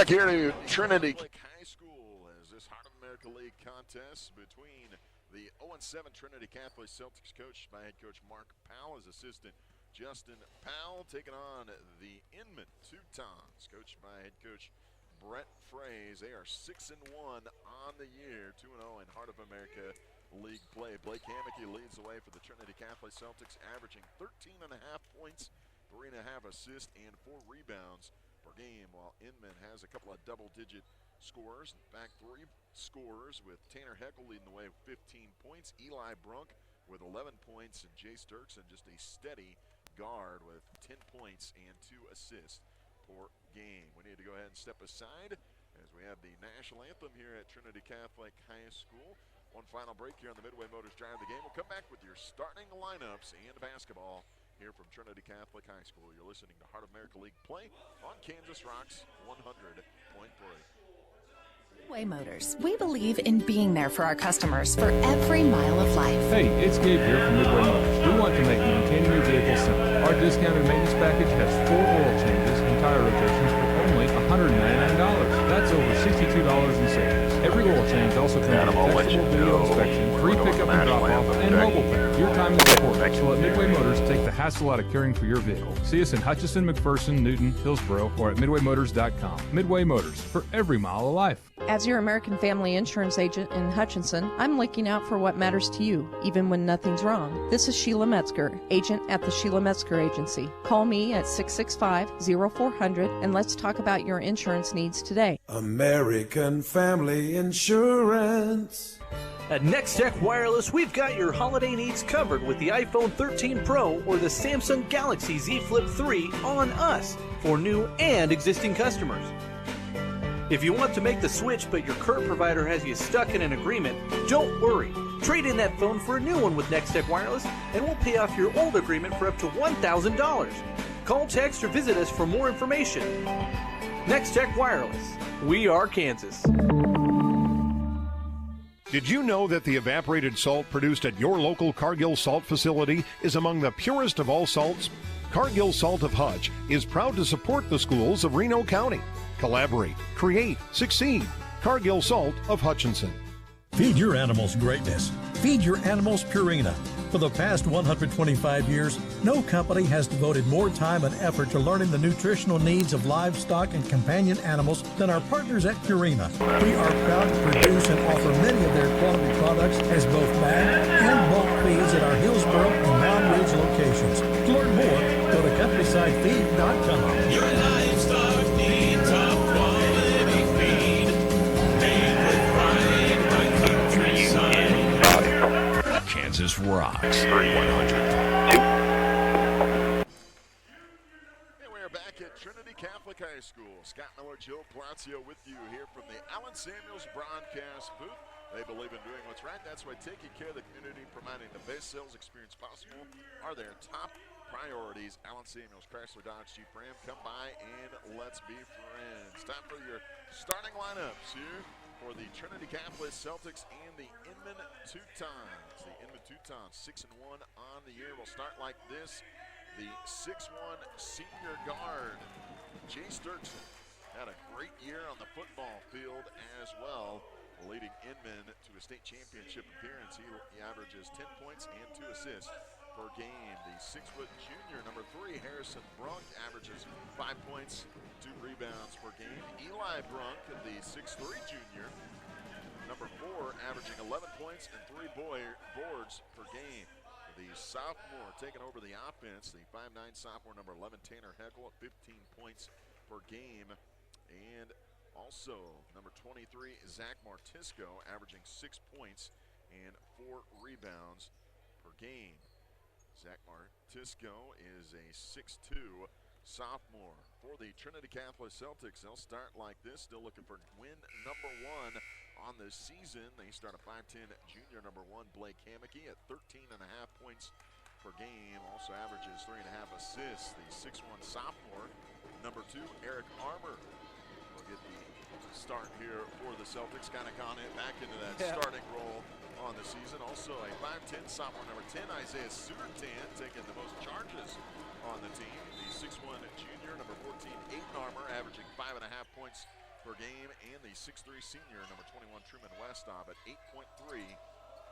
here to Trinity High School as this Heart of America League contest between the 0-7 Trinity Catholic Celtics, coached by head coach Mark Powell, as assistant Justin Powell, taking on the Inman Teutons, coached by head coach Brett Fraze. They are 6-1 on the year, 2-0 in Heart of America League play. Blake Hammocky leads the way for the Trinity Catholic Celtics, averaging 13.5 points, 3.5 assists, and 4 rebounds per game, while Inman has a couple of double-digit scorers. In fact, 3 scorers, with Tanner Heckel leading the way with 15 points, Eli Brunk with 11 points, and Jay Sturkson just a steady guard with 10 points and 2 assists per game. We need to go ahead and step aside as we have the national anthem here at Trinity Catholic High School. One final break here on the Midway Motors Drive the Game. We'll come back with your starting lineups and basketball here from Trinity Catholic High School. You're listening to Heart of America League play on Kansas Rocks 100.3. Midway Motors. We believe in being there for our customers for every mile of life. Hey, it's Gabe here from Midway Motors. We want to make maintaining your vehicle simple. Our discounted maintenance package has 4 oil changes and tire rotations for only $199. That's over $62 in savings. Every oil change also comes with textable video inspection, free pickup and drop-off, and mobile pay. Your time is important, so let Midway Motors take the hassle out of caring for your vehicle. See us in Hutchinson, McPherson, Newton, Hillsboro, or at midwaymotors.com. Midway Motors, for every mile of life. As your American Family Insurance agent in Hutchinson, I'm looking out for what matters to you, even when nothing's wrong. This is Sheila Metzger, agent at the Sheila Metzger Agency. Call me at 665-0400 and let's talk about your insurance needs today. American Family Insurance. At NextTech Wireless, we've got your holiday needs covered with the iPhone 13 Pro or the Samsung Galaxy Z Flip 3 on us for new and existing customers. If you want to make the switch but your current provider has you stuck in an agreement, don't worry. Trade in that phone for a new one with NextTech Wireless and we'll pay off your old agreement for up to $1,000. Call, text, or visit us for more information. NextTech Wireless. We are Kansas. Did you know that the evaporated salt produced at your local Cargill Salt facility is among the purest of all salts? Cargill Salt of Hutch is proud to support the schools of Reno County. Collaborate, create, succeed. Cargill Salt of Hutchinson. Feed your animals greatness. Feed your animals Purina. For the past 125 years, no company has devoted more time and effort to learning the nutritional needs of livestock and companion animals than our partners at Purina. We are proud to produce and offer many of their quality products as both bag and bulk feeds at our Hillsboro and Mound Ridge locations. To learn more, go to Countryside.feed.com. Your livestock needs top quality feed, made with pride by Countryside. Kansas Rocks 100. And we are back at Trinity Catholic High School. Scott Miller, Joe Plazio with you here from the Allen Samuels broadcast booth. They believe in doing what's right. That's why taking care of the community, providing the best sales experience possible, are their top priorities. Allen Samuels, Chrysler Dodge Jeep Ram. Come by and let's be friends. Time for your starting lineups here for the Trinity Catholic Celtics and the Inman Teutons. The Inman Teutons 6-1 on the year. We'll start like this. The 6'1" senior guard, Jay Sturkson, had a great year on the football field as well, leading Inman to a state championship appearance. He averages 10 points and 2 assists per game. The 6-foot junior, number 3, Harrison Brunk, averages 5 points, 2 rebounds per game. Eli Brunk, the 6'3 junior, number 4, averaging 11 points and 3 boards per game. The sophomore taking over the offense, the 5'9 sophomore, number 11, Tanner Heckel, at 15 points per game. And also, number 23, Zach Martisco, averaging 6 points and 4 rebounds per game. Zach Martisco is a 6'2 sophomore. For the Trinity Catholic Celtics, they'll start like this, still looking for win number 1 on the season. They start a 5'10 junior, number 1, Blake Hammocky, at 13.5 points per game. Also averages 3.5 assists. The 6'1 sophomore, number 2, Eric Armour, will get the start here for the Celtics. Kind of gone back into that starting role on the season. Also a 5'10 sophomore, number 10, Isaiah Sudertan, taking the most charges on the team. The 6'1 junior, number 14, Aiden Armour, averaging 5.5 points per game, and the 6'3 senior, number 21, Truman Westhoff, at 8.3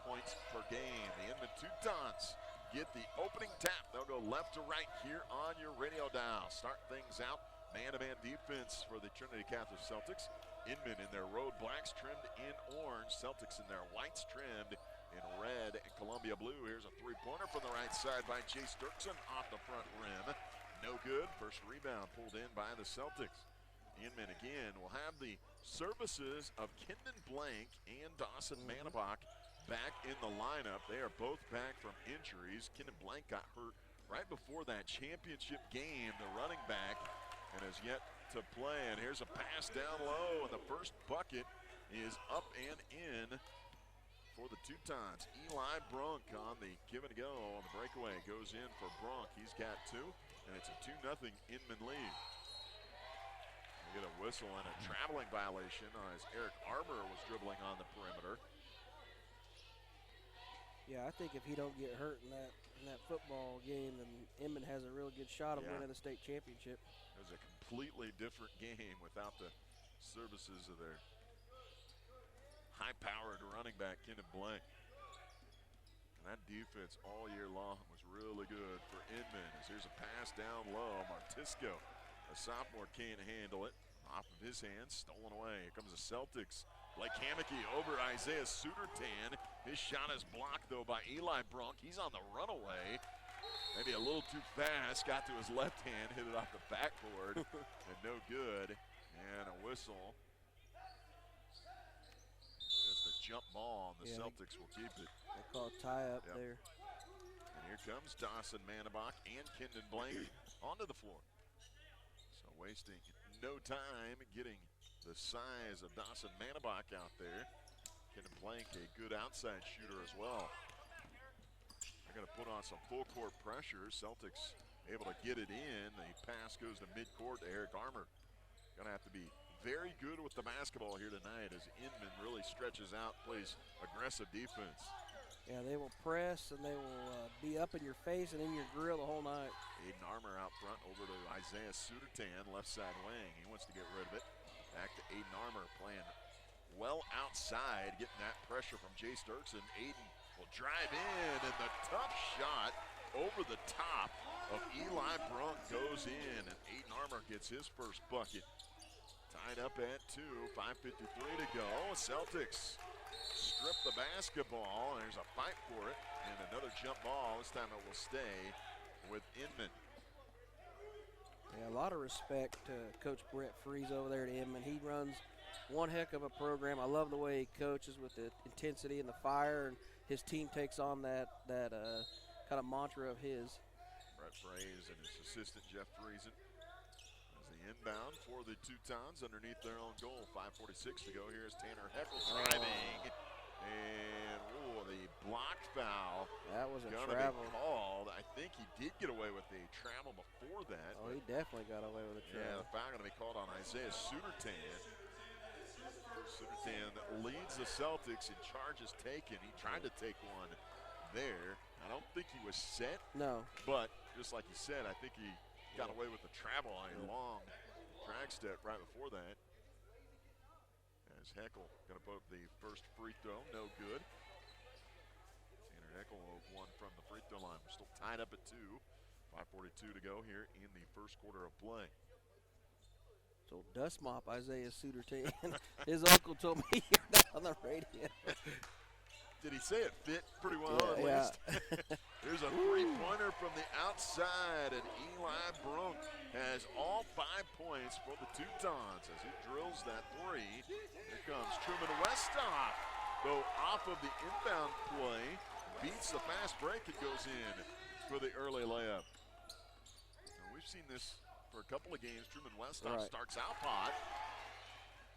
points per game. The Inman Teutons get the opening tap. They'll go left to right here on your radio dial. Start things out. Man-to-man defense for the Trinity Catholic Celtics. Inman in their road blacks trimmed in orange. Celtics in their whites trimmed in red and Columbia blue. Here's a three-pointer from the right side by Chase Dirksen off the front rim. No good. First rebound pulled in by the Celtics. Inman again will have the services of Kendon Blank and Dawson Manabach back in the lineup. They are both back from injuries. Kendon Blank got hurt right before that championship game, the running back, and has yet to play. And here's a pass down low, and the first bucket is up and in for the Teutons. Eli Brunk on the give and go on the breakaway. Goes in for Brunk. He's got two, and it's a 2-0 Inman lead. We get a whistle and a traveling violation as Eric Armour was dribbling on the perimeter. Yeah, I think if he don't get hurt in that football game, then Inman has a real good shot of winning the state championship. It was a completely different game without the services of their high-powered running back, Kendon Blank. And that defense all year long was really good for Inman. As here's a pass down low. Martisco, a sophomore, can't handle it. Off of his hands, stolen away. Here comes the Celtics. Blake Hammocky over Isaiah Sudertan. His shot is blocked, though, by Eli Brunk. He's on the runaway. Maybe a little too fast. Got to his left hand, hit it off the backboard, and no good. And a whistle. Just a jump ball, and the Celtics will keep it. They call a tie-up there. And here comes Dawson Manabach and Kendon Blank onto the floor. So wasting no time getting the size of Dawson Manabach out there. Kendon Blank, a good outside shooter as well. They're going to put on some full court pressure. Celtics able to get it in. The pass goes to midcourt to Eric Armour. Going to have to be very good with the basketball here tonight as Inman really stretches out, plays aggressive defense. Yeah, they will press and they will be up in your face and in your grill the whole night. Aiden Armour out front over to Isaiah Sudertan, left side wing. He wants to get rid of it. Back to Aiden Armour playing well outside, getting that pressure from Jace Dirksen. Aiden will drive in, and the tough shot over the top of Eli Brunk goes in, and Aiden Armour gets his first bucket. Tied up at 2, 5:53 to go. Celtics strip the basketball, and there's a fight for it, and another jump ball. This time it will stay with Inman. Yeah, a lot of respect to Coach Brett Freeze over there at Inman. He runs one heck of a program. I love the way he coaches with the intensity and the fire, and his team takes on that kind of mantra of his. Brett Freeze and his assistant Jeff Friesen. As the inbound for the Teutons underneath their own goal. 5:46 to go. Here's Tanner Heckel driving. And, the blocked foul. That was a gonna travel. Be called. I think he did get away with the travel before that. Oh, he definitely got away with a travel. Yeah, the foul going to be called on Isaiah Sudertan. Sudertan leads the Celtics in charges taken. He tried to take one there. I don't think he was set. No. But just like you said, I think he got away with the travel on a long drag step right before that. As Heckel going to put up the first free throw, no good. Tanner Heckel one from the free throw line. We're still tied up at 2. 5:42 to go here in the first quarter of play. So dust mop Isaiah Sudertan. His uncle told me that on the radio. Did he say it fit pretty well at yeah. least? Here's a three-pointer from the outside, and Eli Brunk has all 5 points for the Teutons as he drills that three. Here comes Truman Westhoff, though off of the inbound play, beats the fast break and goes in for the early layup. Now, we've seen this for a couple of games. Truman Westhoff starts out hot.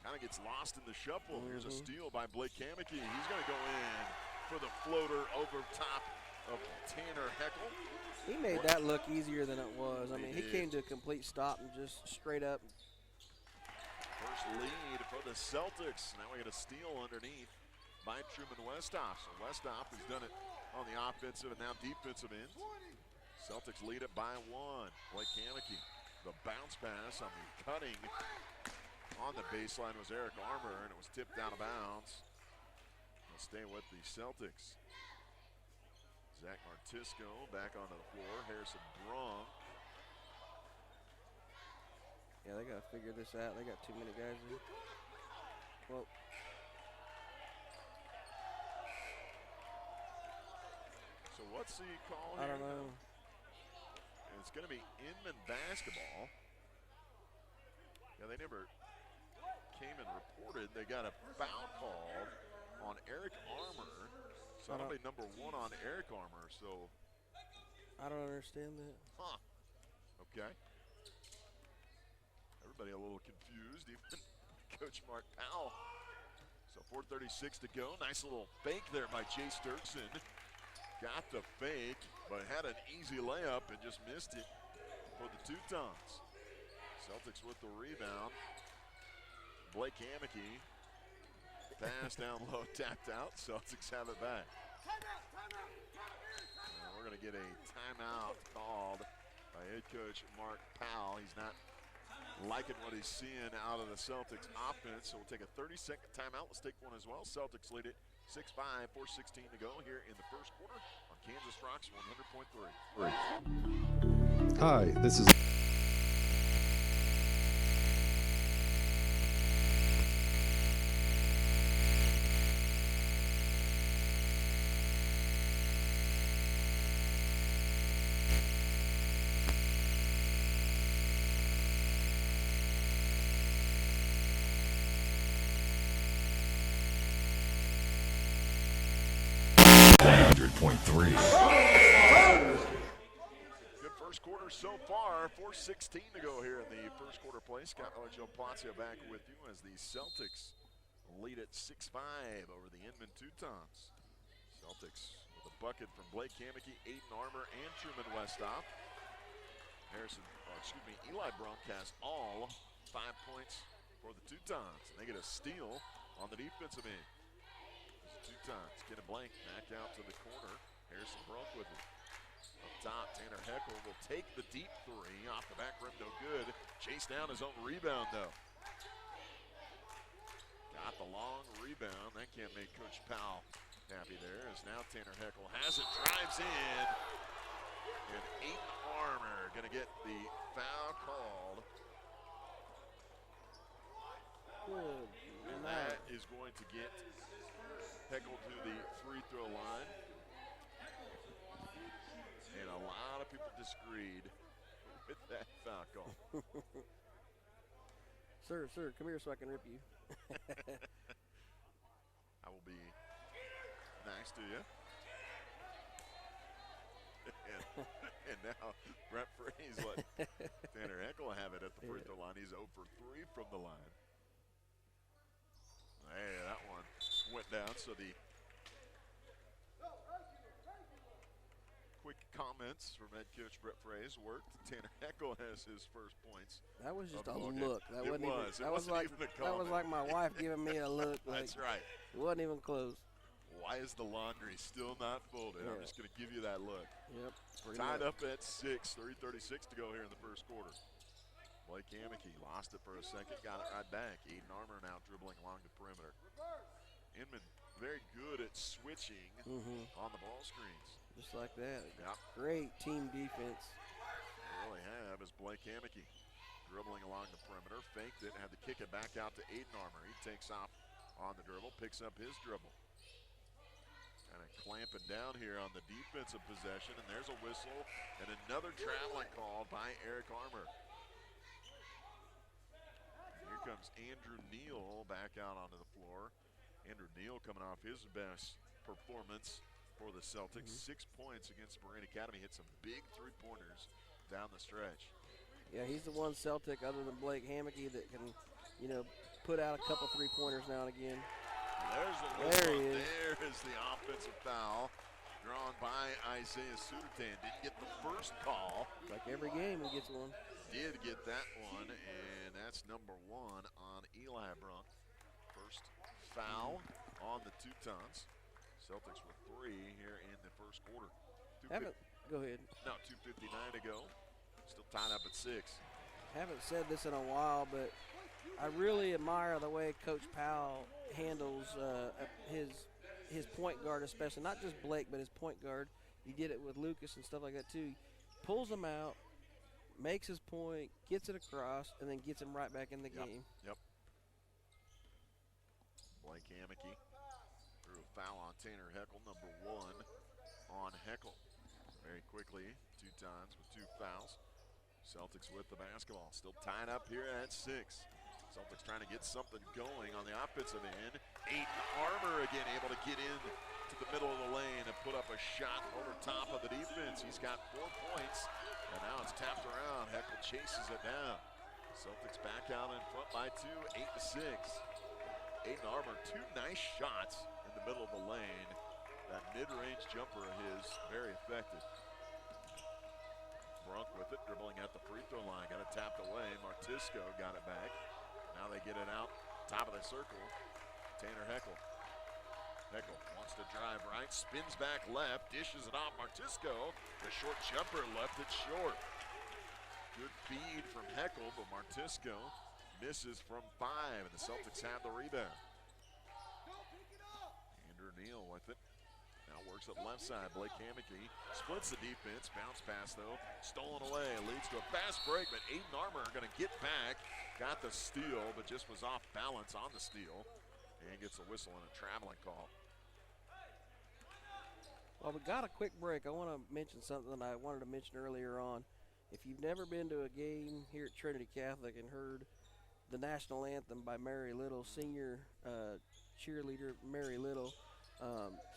Kind of gets lost in the shuffle. Here's a steal by Blake Hammocky. He's going to go in for the floater over top of Tanner Heckel. He made that look easier than it was. I mean, he came to a complete stop and just straight up. First lead for the Celtics. Now we get a steal underneath by Truman Westhoff. So Westhoff has done it on the offensive and now defensive end. Celtics lead it by 1. Blake Hammocky, the bounce pass on the cutting on the baseline was Eric Armour, and it was tipped out of bounds. They'll stay with the Celtics. Zach Martisco back onto the floor. Harrison Brunk. Yeah, they got to figure this out. They got too many guys in. Well, so what's the call I here? don't know. It's going to be Inman basketball. Yeah, they never came and reported. They got a foul called on Eric Armour. So that'll be number 1 on Eric Armour. So I don't understand that. Huh. Okay. Everybody a little confused, even Coach Mark Powell. So 4:36 to go. Nice little fake there by Chase Dirksen. Got the fake, but had an easy layup and just missed it for the Teutons. Celtics with the rebound. Blake Hammocky. Pass down low, tapped out. Celtics have it back. And we're going to get a timeout called by head coach Mark Powell. He's not liking what he's seeing out of the Celtics offense, so we'll take a 30-second timeout. Let's take one as well. Celtics lead it 6-5, 4:16 to go here in the first quarter on Kansas Rocks 100.3. Hi, this is... Good first quarter so far. 4:16 to go here in the first quarter play. Scott Miller, Joe Plazio back with you as the Celtics lead at 6-5 over the Inman Teutons. Celtics with a bucket from Blake Hammocky, Aiden Armour, and Truman Westhoff. Eli Brunk has all 5 points for the Teutons. And they get a steal on the defensive end. Teutons get a blank, back out to the corner. Harrison Brunk with it. Up top, Tanner Heckel will take the deep three. Off the back rim, no good. Chase down his own rebound, though. Got the long rebound. That can't make Coach Powell happy there, as now Tanner Heckel has it, drives in. And Aiden Armour going to get the foul called. Good. And that is going to get Heckel to the free throw line. And a lot of people disagreed with that foul call. Sir, come here so I can rip you. I will be nice to you. And now Brett Freeze let Tanner Heckel have it at the free throw line. He's 0 for 3 from the line. Hey, that one went down, so the quick comments from head coach Brett Freeze worked. Tanner Heckel has his first points. That was just a look. That It wasn't even a comment. That was like my wife giving me a look. Like, that's right. It wasn't even close. Why is the laundry still not folded? Yeah. I'm just going to give you that look. Yep. Tied up at 6, 3:36 to go here in the first quarter. Blake Hammocky lost it for a second, got it right back. Aiden Armour now dribbling along the perimeter. Inman very good at switching on the ball screens. Just like that. Yep. Great team defense. They really have, as Blake Hammocky dribbling along the perimeter, faked it, had to kick it back out to Aiden Armour. He takes off on the dribble, picks up his dribble. Kind of clamping down here on the defensive possession, and there's a whistle and another traveling call by Eric Armour. Here comes Andrew Neal back out onto the floor. Andrew Neal coming off his best performance for the Celtics. 6 points against Marine Academy. Hit some big three-pointers down the stretch. Yeah, he's the one Celtic other than Blake Hammocky that can, put out a couple three-pointers now and again. There's the whistle. There is the offensive foul drawn by Isaiah Sudertan. Didn't get the first call. Like every game he gets one. Did get that one, and that's number 1 on Eli Brunk. First foul on the Teutons. Celtics with 3 here in the first quarter. Go ahead. No, 2:59 to go. Still tied up at 6. Haven't said this in a while, but I really admire the way Coach Powell handles his point guard, especially not just Blake, but his point guard. He did it with Lucas and stuff like that too. Pulls him out, makes his point, gets it across, and then gets him right back in the game. Yep. Blake Hammocky drew a foul on Tanner Heckel, number 1 on Heckel. Very quickly, 2 times with 2 fouls. Celtics with the basketball, still tied up here at 6. Celtics trying to get something going on the offensive end. Aiden Armour again able to get in to the middle of the lane and put up a shot over top of the defense. He's got 4 points, and now it's tapped around. Heckel chases it down. Celtics back out in front by 2, 8-6. Aiden Armour, 2 nice shots in the middle of the lane. That mid-range jumper of his, very effective. Brunk with it, dribbling at the free throw line. Got it tapped away. Martisco got it back. Now they get it out, top of the circle. Tanner Heckel. Heckel wants to drive right, spins back left, dishes it off. Martisco, the short jumper, left it short. Good feed from Heckel, but Martisco misses from 5, and the Celtics have the rebound. Andrew Neal with it. Now works up left side. Blake Hammocky splits the defense. Bounce pass, though. Stolen away. Leads to a fast break, but Aiden Armour going to get back. Got the steal, but just was off balance on the steal. And gets a whistle and a traveling call. Well, we got a quick break. I want to mention something I wanted to mention earlier on. If you've never been to a game here at Trinity Catholic and heard the national anthem by Mary Little, senior cheerleader Mary Little,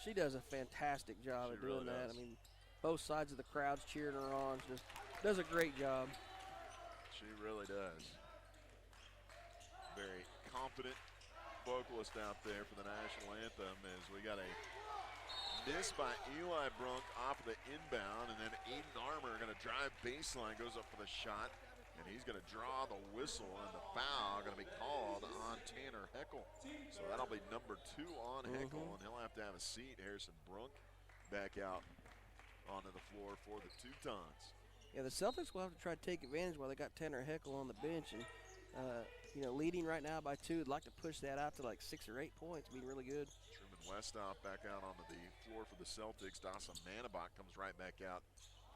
she does a fantastic job of doing that. I mean, both sides of the crowd's cheering her on. She just does a great job. She really does. Very confident vocalist out there for the national anthem, as we got a miss by Eli Brunk off of the inbound, and then Aiden Armour going to drive baseline, goes up for the shot, and he's going to draw the whistle, and the foul going to be called on Tanner Heckel. So that'll be number 2 on Heckel, and he'll have to have a seat. Harrison Brunk back out onto the floor for the Teutons. Yeah, the Celtics will have to try to take advantage while they got Tanner Heckel on the bench, and leading right now by 2. I'd like to push that out to like 6 or 8 points, be really good. Truman Westhoff back out onto the floor for the Celtics. Dawson Manabach comes right back out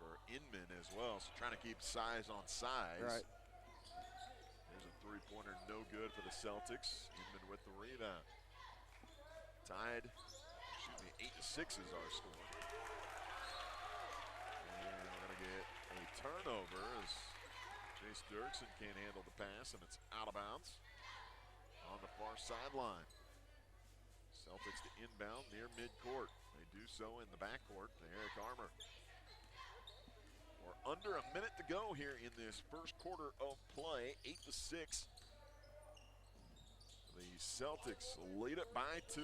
for Inman as well. So trying to keep size on size. Right. There's a 3-pointer, no good for the Celtics. Inman with the rebound. Tied, 8-6 is our score. And we're going to get a turnover as Chase Dirksen can't handle the pass, and it's out of bounds on the far sideline. Celtics to inbound near midcourt. They do so in the backcourt to Eric Armour. We're under a minute to go here in this first quarter of play, 8-6. The Celtics lead it by 2.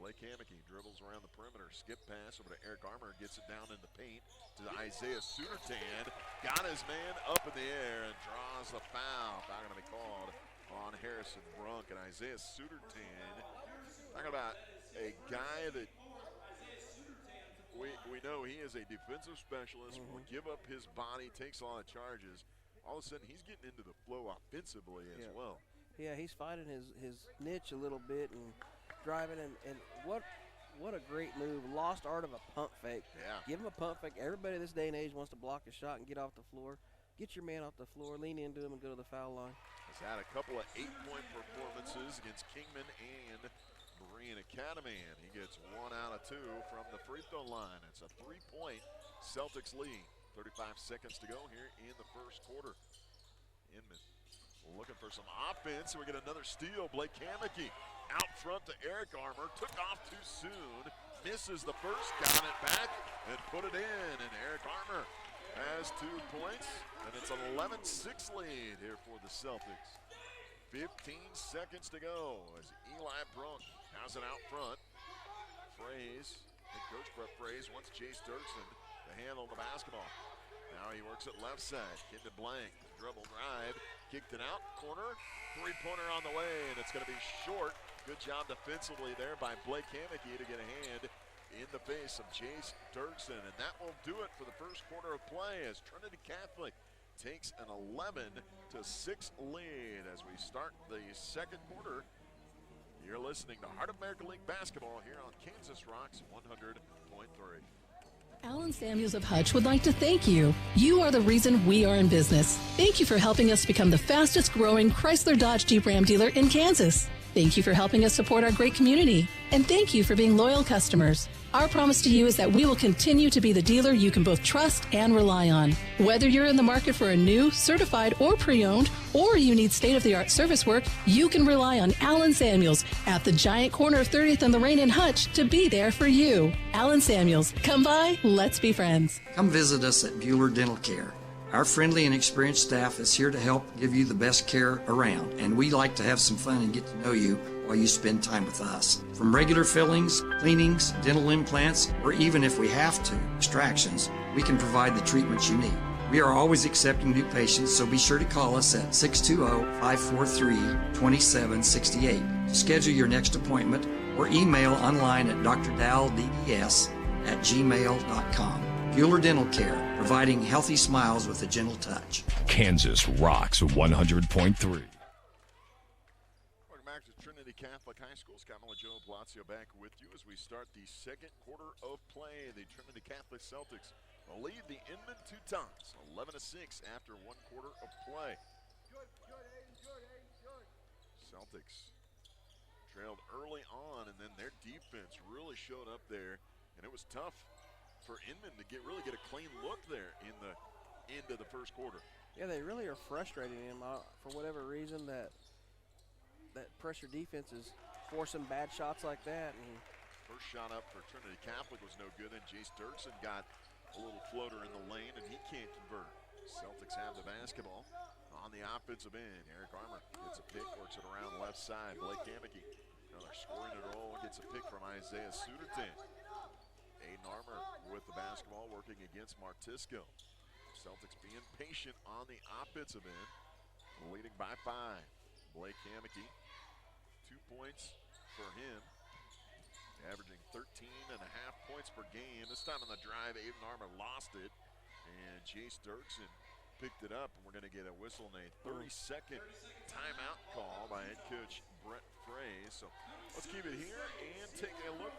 Blake Hammocky dribbles around the perimeter. Skip pass over to Eric Armour. Gets it down in the paint to Isaiah Sudertan. Got his man up in the air and draws the foul. Foul going to be called on Harrison Brunk. And Isaiah Sudertan, talking about a guy that we know he is a defensive specialist, will give up his body, takes a lot of charges. All of a sudden, he's getting into the flow offensively as well. Yeah, he's finding his niche a little bit and driving, and what a great move. Lost art of a pump fake. Yeah. Give him a pump fake. Everybody this day and age wants to block a shot and get off the floor. Get your man off the floor, lean into him, and go to the foul line. He's had a couple of 8-point performances against Kingman and Berean Academy, and he gets 1 out of 2 from the free throw line. It's a 3-point Celtics lead. 35 seconds to go here in the first quarter. Inman looking for some offense. We get another steal. Blake Hammocky out front to Eric Armour. Took off too soon. Misses the first. Got it back and put it in. And Eric Armour has 2 points. And it's an 11-6 lead here for the Celtics. 15 seconds to go as Eli Brunk has it out front. Fraze, head coach Brett Fraze wants Chase Dirksen to handle the basketball. Now he works it left side. Kid to Blank. Dribble drive. Kicked it out. Corner. 3-pointer on the way, and it's going to be short. Good job defensively there by Blake Hammocky to get a hand in the face of Chase Dirksen. And that will do it for the first quarter of play as Trinity Catholic takes an 11-6 lead as we start the second quarter. You're listening to Heart of America League basketball here on Kansas Rocks 100.3. Alan Samuels of Hutch would like to thank you. You are the reason we are in business. Thank you for helping us become the fastest growing Chrysler Dodge Jeep Ram dealer in Kansas. Thank you for helping us support our great community. And thank you for being loyal customers. Our promise to you is that we will continue to be the dealer you can both trust and rely on. Whether you're in the market for a new, certified, or pre-owned, or you need state-of-the-art service work, you can rely on Alan Samuels at the giant corner of 30th and Lorraine in Hutch to be there for you. Alan Samuels, come by, let's be friends. Come visit us at Bueller Dental Care. Our friendly and experienced staff is here to help give you the best care around, and we like to have some fun and get to know you while you spend time with us. From regular fillings, cleanings, dental implants, or even if we have to, extractions, we can provide the treatments you need. We are always accepting new patients, so be sure to call us at 620-543-2768 to schedule your next appointment, or email online at drdalls@gmail.com. Bueller Dental Care, providing healthy smiles with a gentle touch. Kansas Rocks 100.3. Welcome back to Trinity Catholic High School. Scott Miller, Joe Palazzo back with you as we start the second quarter of play. The Trinity Catholic Celtics will lead the Inman 2 times, 11-6 after one quarter of play. Celtics trailed early on, and then their defense really showed up there, and it was tough for Inman to really get a clean look there in the end of the first quarter. Yeah, they really are frustrating him for whatever reason. That pressure defense is forcing bad shots like that. And first shot up for Trinity Catholic was no good, and Jace Dirksen got a little floater in the lane, and he can't convert. Celtics have the basketball on the offensive end. Eric Armour gets a pick, works it around left side. Blake Kamicki, another scoring and roll, gets a pick from Isaiah Suderton. Aiden Armour with the basketball, working against Martisco. Celtics being patient on the offensive end, leading by 5. Blake Kamicki, 2 points for him, averaging 13.5 points per game. This time on the drive, Aiden Armour lost it, and Jace Dirksen picked it up, and we're going to get a whistle and a 30-second timeout call by head coach Brett Frey. So let's keep it here and take a look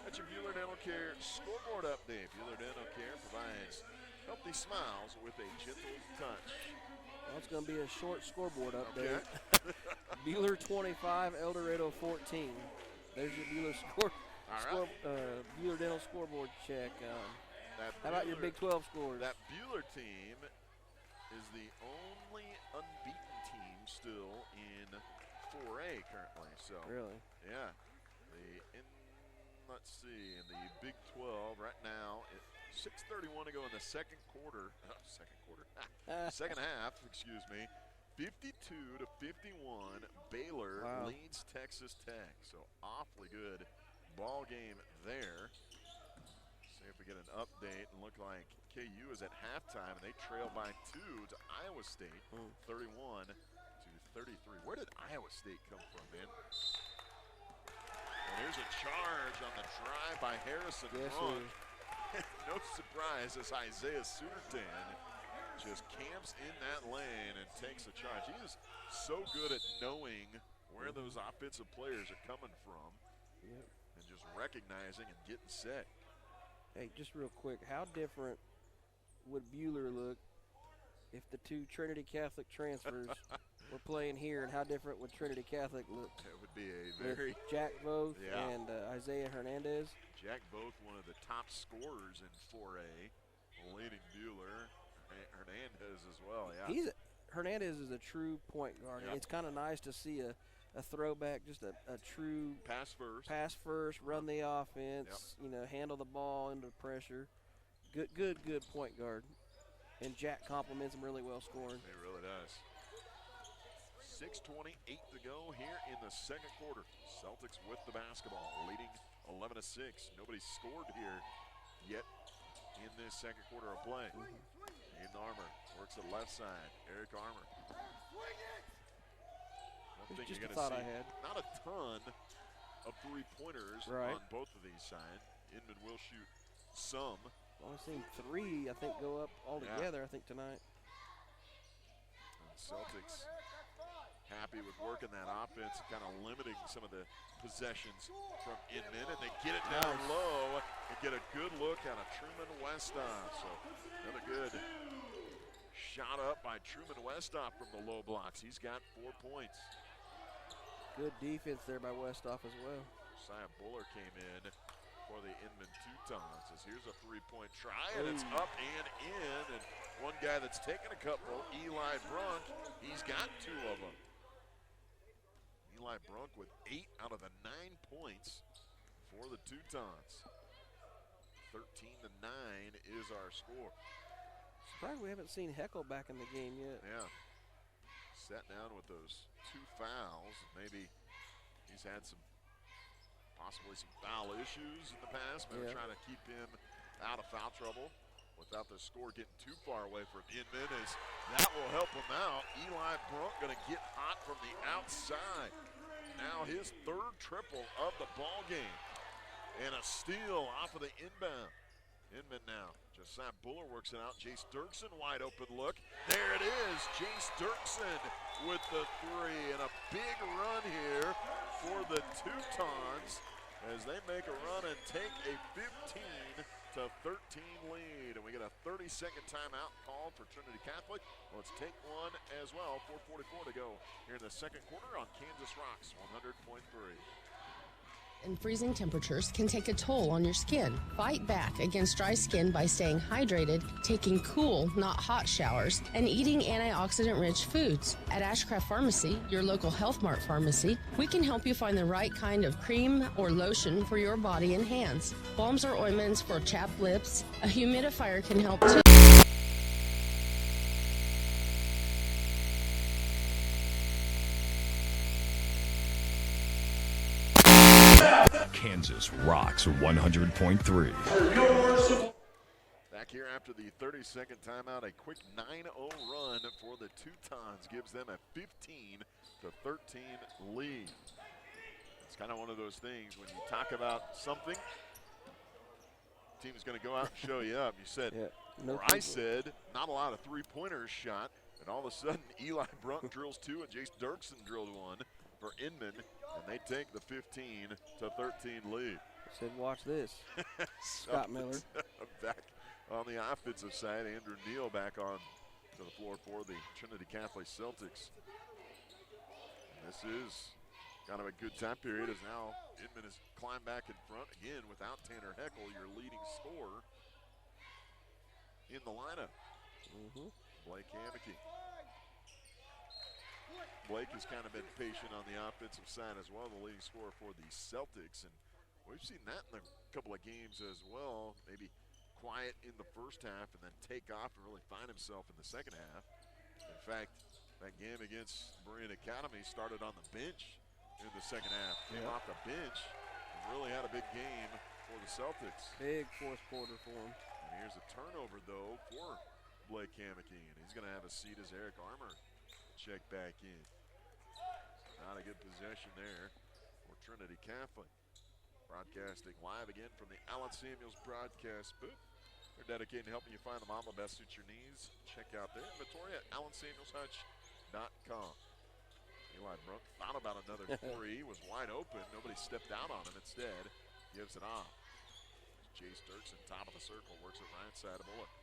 at your Bueller Dental Care scoreboard update. Bueller Dental Care provides healthy smiles with a gentle touch. Well, it's going to be a short scoreboard update. Okay. Bueller 25, El Dorado 14. There's your Bueller Bueller Dental scoreboard check. How about your Big 12 scores? That Bueller team is the only unbeaten team still in 4A currently. So really, yeah. Let's see, in the Big 12 right now, 6:31 to go in the second quarter. Second half, excuse me. 52-51, Baylor leads Texas Tech. So awfully good ball game there. See if we get an update and look like KU is at halftime, and they trail by 2 to Iowa State, 31-33. Where did Iowa State come from, man? And here's a charge on the drive by Harrison Rung. No surprise as Isaiah Suderton just camps in that lane and takes a charge. He is so good at knowing where those offensive players are coming from and just recognizing and getting set. Hey, just real quick, how different would Bueller look if the 2 Trinity Catholic transfers were playing here, and how different would Trinity Catholic look? It would be a very Jack Voth and Isaiah Hernandez. Jack Voth, one of the top scorers in 4A, leading Bueller. Hernandez as well, yeah. Hernandez is a true point guard. Yep. It's kind of nice to see a throwback, just a true pass first, run the offense, handle the ball into pressure. Good point guard. And Jack compliments him really well scoring. He really does. 6:28 to go here in the second quarter. Celtics with the basketball, leading 11-6. Nobody scored here yet in this second quarter of play. Aiden Armour works the left side. Eric Armour. One thing you're going to see, not a ton of three-pointers on both of these sides. Inman will shoot some. Well, I've seen 3, I think, go up altogether, I think, tonight. Celtics happy with working that offense, kind of limiting some of the possessions from Inman, and they get it down low and get a good look out of Truman Westhoff. So another good shot up by Truman Westhoff from the low blocks. He's got 4 points. Good defense there by Westhoff as well. Josiah Buller came in for the Inman Teutons. As here's a three-point try, and it's up and in. And one guy that's taken a couple, Eli Brunk, he's got 2 of them. Eli Brunk with 8 out of the 9 points for the Teutons. 13-9 is our score. Surprised we haven't seen Heckle back in the game yet. Yeah. Sat down with those 2 fouls. Maybe he's had possibly some foul issues in the past. Maybe trying to keep him out of foul trouble without the score getting too far away from Inman. That will help him out. Eli Brunk going to get hot from the outside. Now his 3rd triple of the ball game. And a steal off of the inbound. Inman now. Josiah Buller works it out. Jace Dirksen, wide open look. There it is. Jace Dirksen with the 3. And a big run here for the Teutons as they make a run and take a 15-13 lead. And we get a 30-second timeout called for Trinity Catholic. Let's take one as well. 4:44 to go here in the second quarter on Kansas Rocks 100.3. And freezing temperatures can take a toll on your skin. Fight back against dry skin by staying hydrated, taking cool, not hot showers, and eating antioxidant-rich foods. At Ashcraft Pharmacy, your local Health Mart pharmacy, we can help you find the right kind of cream or lotion for your body and hands. Balms or ointments for chapped lips. A humidifier can help too. Kansas rocks 100.3. Back here after the 30-second timeout, a quick 9-0 run for the Teutons gives them a 15-13 lead. It's kind of one of those things when you talk about something, the team is going to go out and show you up. You said, I said, not a lot of three-pointers shot, and all of a sudden Eli Brunk drills 2 and Jace Dirksen drilled 1 for Inman, and they take the 15-13 lead. I said, watch this. Scott Miller. Back on the offensive side, Andrew Neal back on to the floor for the Trinity Catholic Celtics. And this is kind of a good time period as now Inman has climbed back in front again without Tanner Heckle, your leading scorer in the lineup. Blake Hammocky. Blake has kind of been patient on the offensive side as well, the leading scorer for the Celtics. And we've seen that in a couple of games as well. Maybe quiet in the first half and then take off and really find himself in the second half. In fact, that game against Berean Academy started on the bench in the second half. Came off the bench and really had a big game for the Celtics. Big fourth quarter for him. And here's a turnover, though, for Blake Hammocky. And he's going to have a seat as Eric Armour check back in. Not a good possession there for Trinity Catholic. Broadcasting live again from the Allen Samuels broadcast booth. They're dedicated to helping you find the model that best suits your needs. Check out their inventory at AllenSamuelsHutch.com. Eli Brunk thought about another 3. He was wide open. Nobody stepped out on him. Instead, gives it off. Jace Dirksen, top of the circle, works it right side of Bullock.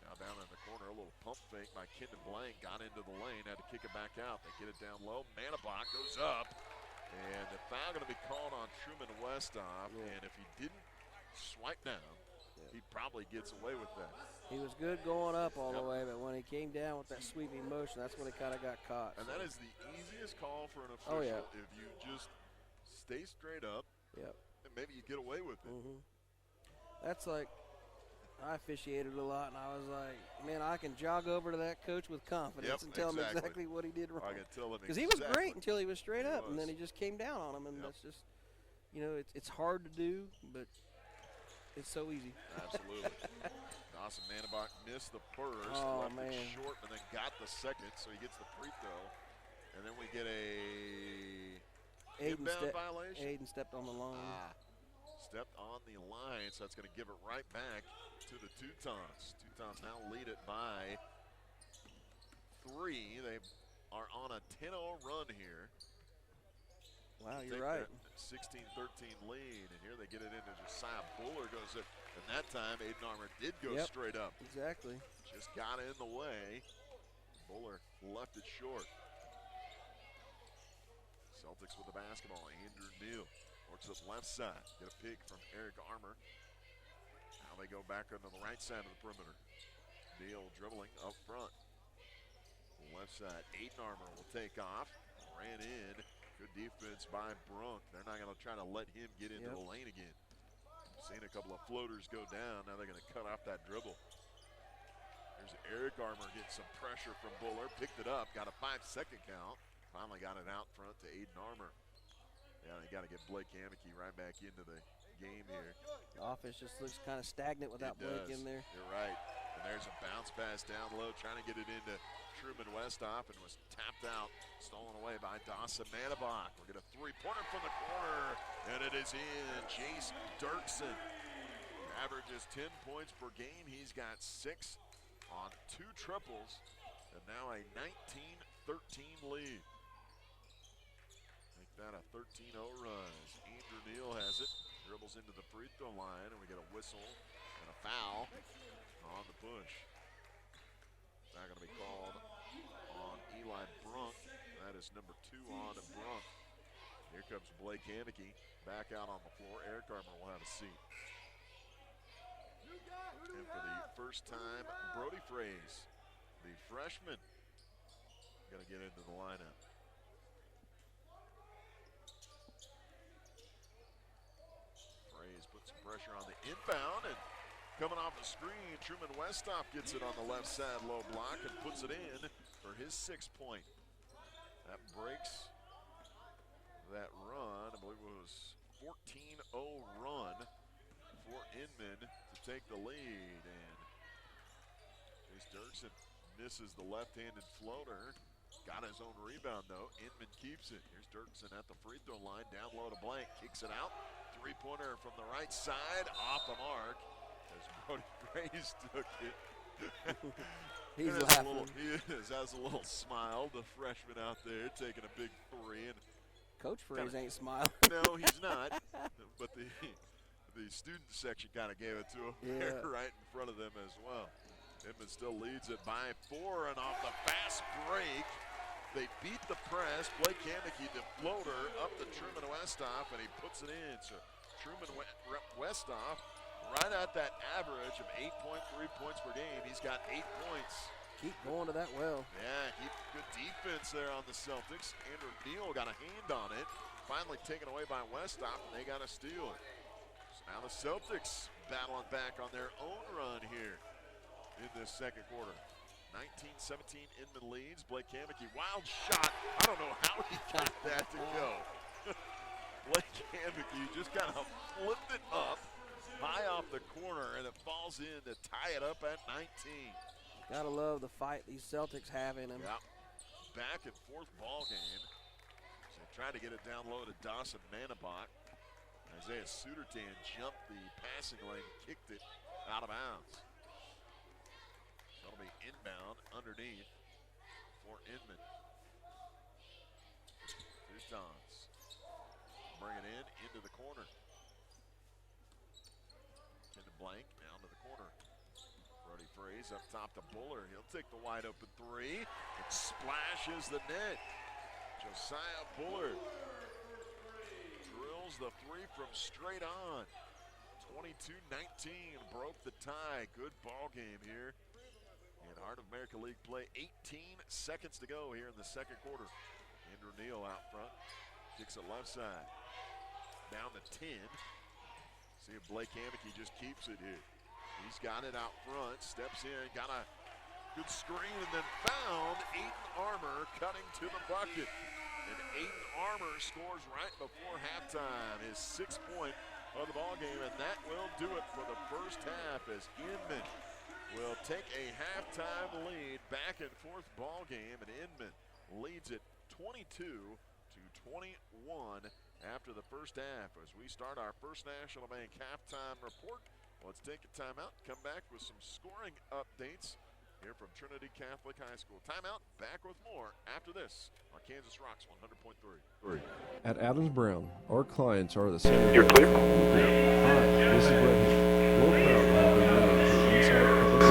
Now down in the corner, a little pump fake by Kendon Blank. Got into the lane, had to kick it back out. They get it down low. Manabach goes up. And the foul going to be called on Truman Westhoff. And if he didn't swipe down, he probably gets away with that. He was good going up all the way, but when he came down with that sweeping motion, that's when he kind of got caught. And that is the easiest call for an official if you just stay straight up. And maybe you get away with it. That's like, I officiated a lot, and I was like, man, I can jog over to that coach with confidence and tell him exactly what he did wrong. I can tell him because he was great until he was straight up, and then he just came down on him, and that's just, you know, it's hard to do, but it's so easy. Absolutely. Dawson Manabach missed the first, left it short, and then got the second, so he gets the free throw. And then we get a inbound violation. Aiden stepped on the line. Stepped on the line, so that's going to give it right back to the Teutons. Teutons now lead it by 3. They are on a 10-0 run here. Wow, you're right. 16-13 lead, and here they get it into Josiah Buller goes it, and that time Aiden Armour did go straight up. Exactly. Just got in the way. Buller left it short. Celtics with the basketball. Andrew Neal works it left side. Get a pick from Eric Armour. Now they go back onto the right side of the perimeter. Neal dribbling up front. Left side, Aiden Armour will take off. Ran in. Good defense by Brunk. They're not going to try to let him get into the lane again. Seen a couple of floaters go down. Now they're going to cut off that dribble. There's Eric Armour getting some pressure from Buller. Picked it up. Got a 5-second count. Finally got it out front to Aiden Armour. Yeah, they got to get Blake Hammocky right back into the game here. The offense just looks kind of stagnant without Blake in there. You're right. And there's a bounce pass down low, trying to get it into Truman Westhoff, and was tapped out, stolen away by Dawson Manabach. We'll get a three-pointer from the corner, and it is in. Jace Dirksen averages 10 points per game. He's got 6 on 2 triples, and now a 19-13 lead. Make that a 13-0 run as Andrew Neal has it. Dribbles into the free throw line, and we get a whistle and a foul on the push. It's not going to be called on Eli Brunk. That is number 2 on Brunk. Here comes Blake Hammocky back out on the floor. Eric Armour will have a seat. And for the first time, Brody Fraze, the freshman, going to get into the lineup. Fraze puts some pressure on the inbound, and coming off the screen, Truman Westhoff gets it on the left side low block and puts it in for his 6th point. That breaks that run. I believe it was 14-0 run for Inman to take the lead. And Jace Dirksen misses the left-handed floater. Got his own rebound though. Inman keeps it. Here's Dirksen at the free throw line. Down low to Blank. Kicks it out. Three-pointer from the right side. Off the mark. As Brody Fraze took it. He's laughing. He has a little smile. The freshman out there taking a big 3. And Coach Fraze ain't smiling. No, he's not. But the student section kind of gave it to him there right in front of them as well. Inman still leads it by 4, and off the fast break, they beat the press. Blake Hammocky, the floater, up to Truman Westhoff, and he puts it in. So Truman Westhoff, right at that average of 8.3 points per game. He's got 8 points. Keep going to that well. Yeah, keep good defense there on the Celtics. Andrew Neal got a hand on it. Finally taken away by Westhoff, and they got to steal it. So now the Celtics battling back on their own run here in this second quarter. 19-17 Inman leads. Blake Hammocky, wild shot. I don't know how he got that to go. Blake Hammocky just kind of flipped it up high off the corner, and it falls in to tie it up at 19. Gotta love the fight these Celtics have in them. Yeah. Back and forth ball game. So they try to get it down low to Dawson Manabach. Isaiah Sudertan jumped the passing lane, kicked it out of bounds. That'll be inbound underneath for Inman. Tons. Bring it in into the corner. Into Blank, down to the corner. Brody Fraze up top to Buller. He'll take the wide open 3. It splashes the net. Josiah Buller drills the 3 from straight on. 22-19 broke the tie. Good ball game here in Heart of America League play. 18 seconds to go here in the second quarter. Andrew Neal out front. Kicks it left side. Down to 10. See if Blake Hammocky just keeps it here. He's got it out front. Steps in. Got a good screen and then found Aiden Armour cutting to the bucket. And Aiden Armour scores right before halftime. His 6th point of the ball game, and that will do it for the first half as Inman will take a halftime lead. Back and forth ball game, and Inman leads it 22-21 after the first half. As we start our First National Bank halftime report, let's take a timeout, come back with some scoring updates here from Trinity Catholic High School. Timeout, back with more after this on Kansas Rocks 100.3. At Adams Brown, our clients are the center. You're clear. Hi, this is Brett Hill. We're proud to have been named to Inside Public.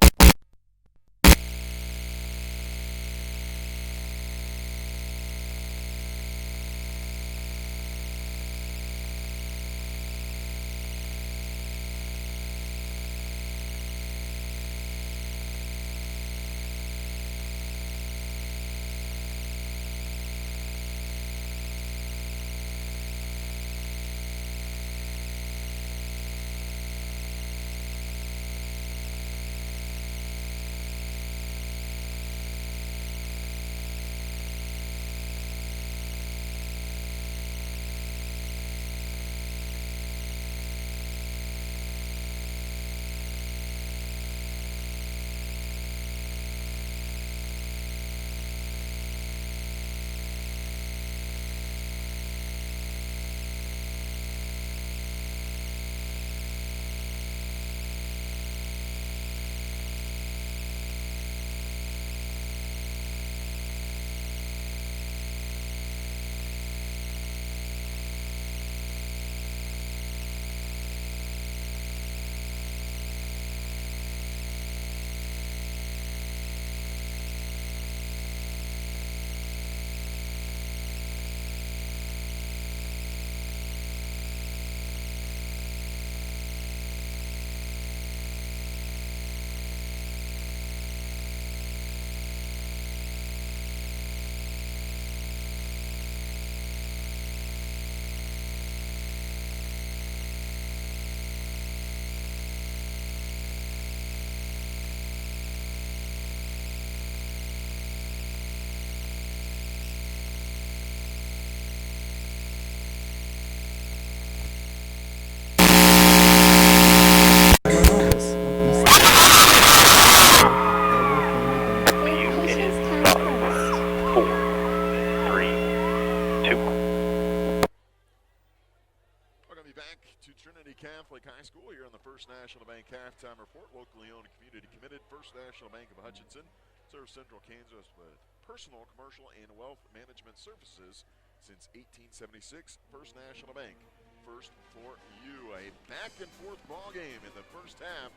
Catholic High School here on the First National Bank Halftime Report. Locally owned and community committed First National Bank of Hutchinson serves Central Kansas with personal, commercial, and wealth management services since 1876. First National Bank, first for you. A back-and-forth ball game in the first half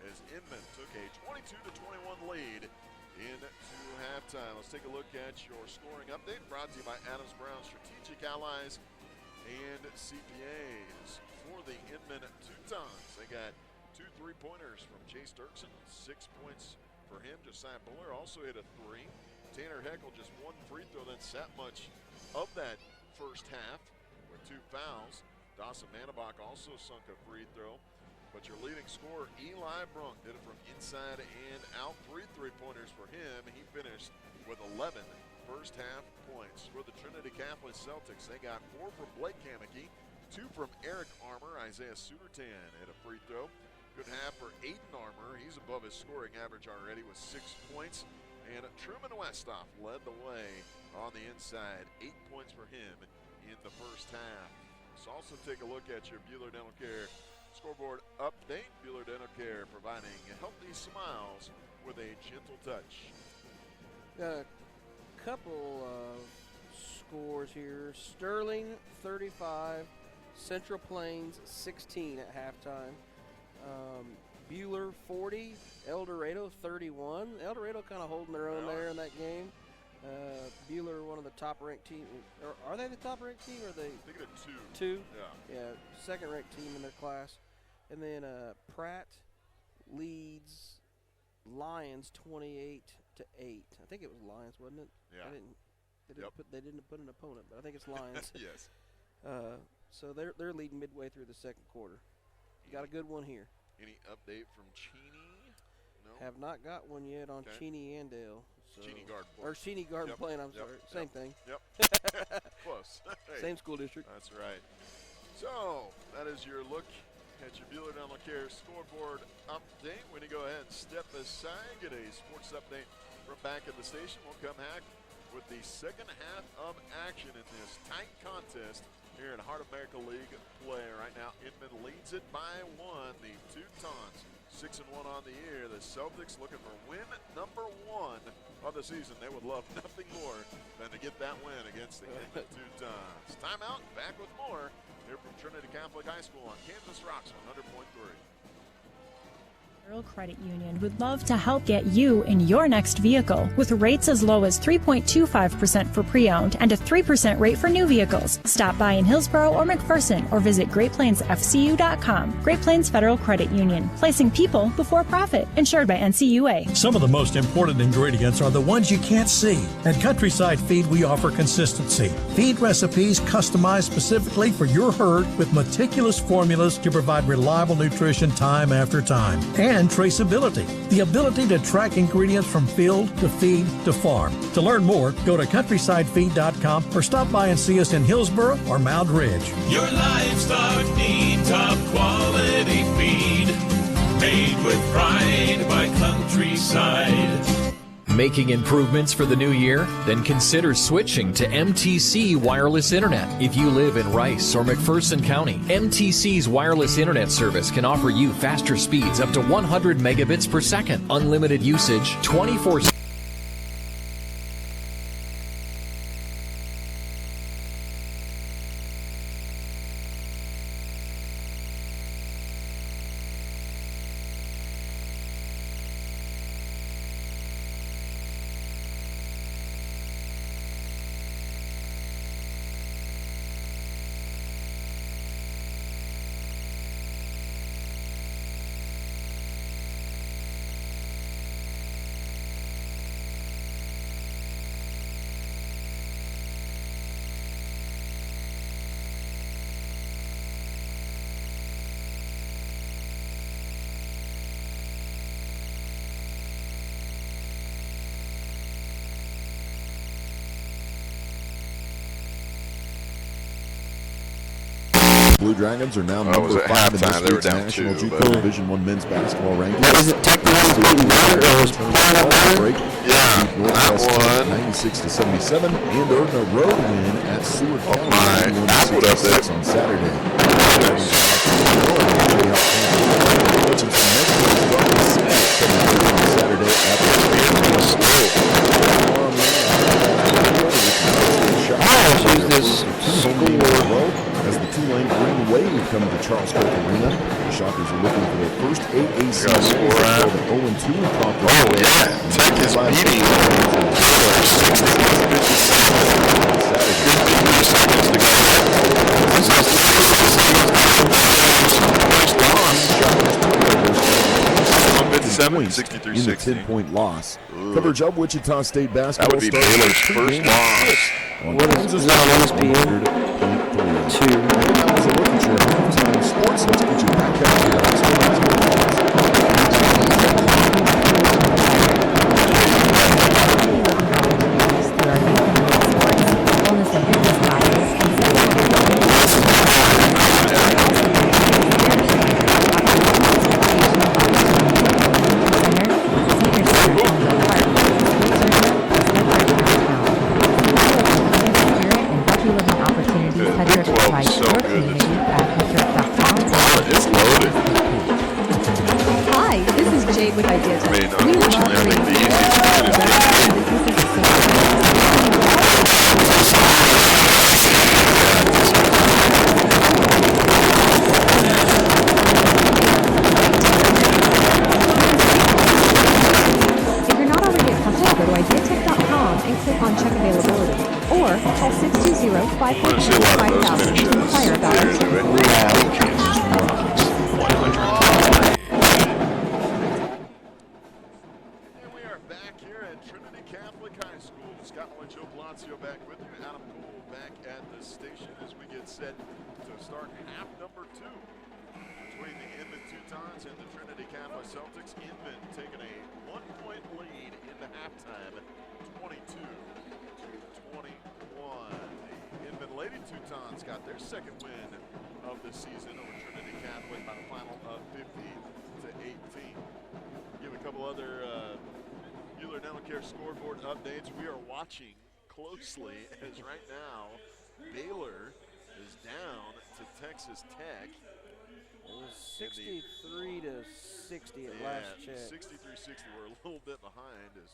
as Inman took a 22-21 lead into halftime. Let's take a look at your scoring update brought to you by Adams Brown Strategic Allies and CPAs. For the Inman Teutons, they got 2 3-pointers from Chase Dirksen, 6 points for him. Josiah Buller also hit a 3. Tanner Heckel just 1 free throw, then sat much of that first half with 2 fouls. Dawson Manabach also sunk a free throw. But your leading scorer, Eli Brunk, did it from inside and out. 3 3-pointers for him. He finished with 11 first half points. For the Trinity Catholic Celtics, they got 4 from Blake Kamicki, 2 from Eric Armour. Isaiah Sudertan hit a free throw. Good half for Aiden Armour. He's above his scoring average already with 6 points. And Truman Westoff led the way on the inside. 8 points for him in the first half. Let's also take a look at your Bueller Dental Care scoreboard update. Bueller Dental Care providing healthy smiles with a gentle touch. Got a couple of scores here. Sterling 35, Central Plains 16 at halftime. Bueller 40, El Dorado 31. El Dorado kind of holding their own there in that game. Bueller, one of the top-ranked teams. Are they the top-ranked team? Or are they? I think they're 2. 2? Yeah. Yeah, second-ranked team in their class. And then Pratt leads Lions 28-8. I think it was Lions, wasn't it? Yeah. They didn't put an opponent, but I think it's Lions. Yes. So they're leading midway through the second quarter. Got a good one here. Any update from Cheney? No. Have not got one yet on Cheney and Dale. So. Cheney Garden Plain. Or Cheney Garden Plain, I'm sorry. Same thing. Yep. Close. Hey. Same school district. That's right. So that is your look at your Bueller Dental Care scoreboard update. When you go ahead and step aside, get a sports update from back at the station. We'll come back with the second half of action in this tight contest here in Heart of America League play. Right now, Inman leads it by 1. The Teutons 6-1 on the year. The Celtics looking for win number 1 of the season. They would love nothing more than to get that win against the Inman Teutons. Timeout, back with more here from Trinity Catholic High School on Kansas Rocks 100.3. Federal Credit Union would love to help get you in your next vehicle with rates as low as 3.25% for pre-owned and a 3% rate for new vehicles. Stop by in Hillsborough or McPherson or visit GreatPlainsFCU.com. Great Plains Federal Credit Union, placing people before profit. Insured by NCUA. Some of the most important ingredients are the ones you can't see. At Countryside Feed, we offer consistency. Feed recipes customized specifically for your herd with meticulous formulas to provide reliable nutrition time after time. And traceability, the ability to track ingredients from field to feed to farm. To learn more, go to countrysidefeed.com or stop by and see us in Hillsborough or Mound Ridge. Your livestock need top quality feed, made with pride by Countryside. Making improvements for the new year? Then consider switching to MTC Wireless Internet. If you live in Rice or McPherson County, MTC's wireless internet service can offer you faster speeds up to 100 megabits per second, unlimited usage, 24/7. Blue Dragons are now number 5 in this week's National JUCO Division I men's basketball rankings. Was it technically better or was break? Yeah, Northwest 96-77, and earned a road win at Seward County 91-66 on Saturday. As the Tulane Green Wave come to Charles Cook Arena, the Shockers are looking for their first AAC win. 0-2 in top. Oh yeah, Tech is beating 63-60 in the 10-point loss. Coverage of Wichita State basketball. That would be Baylor's first loss. What is that on ESPN? 2. As a look at your halftime sports, let's get you back up to Celtics. Inman taking a 1-point lead into halftime, 22-21. The Inman Lady Teutons got their second win of the season over Trinity Catholic by the final of 50-18. Give a couple other Mueller Dental Care scoreboard updates. We are watching closely as right now Baylor is down to Texas Tech. It was 63 to 60 at last check. 63-60. We're a little bit behind. As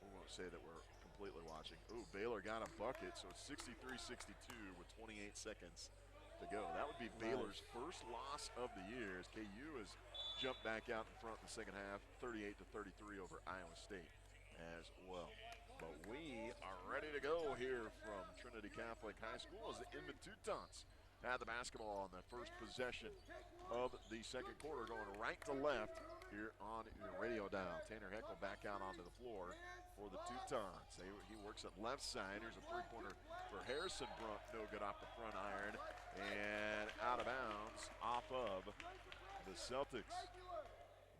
we won't say that we're completely watching. Ooh, Baylor got a bucket, so it's 63-62 with 28 seconds to go. That would be Baylor's first loss of the year as KU has jumped back out in front in the second half, 38 to 33 over Iowa State as well. But we are ready to go here from Trinity Catholic High School as the Inman Teutons had the basketball on the first possession of the second quarter, going right to left here on your radio dial. Tanner Heckel back out onto the floor for the Teutons. He works at left side. Here's a three-pointer for Harrison Brunk, no good off the front iron, and out of bounds off of the Celtics.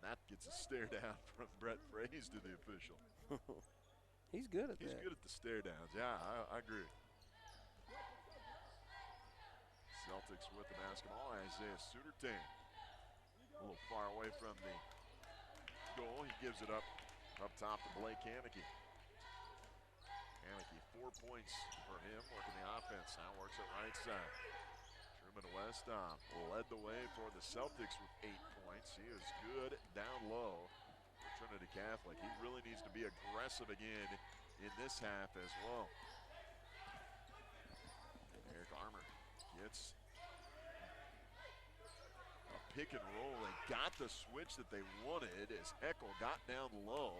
And that gets a stare down from Brett Fraze to the official. He's good at that. He's good at the stare downs. Yeah, I agree. Celtics with the basketball. Isaiah Sutertan a little far away from the goal. He gives it up top to Blake Hameke. Hameke, 4 points for him, working the offense. Now works it right side. Truman Westhoff led the way for the Celtics with 8 points. He is good down low for Trinity Catholic. He really needs to be aggressive again in this half as well. Eric Armour gets a pick and roll. They got the switch that they wanted as Heckel got down low,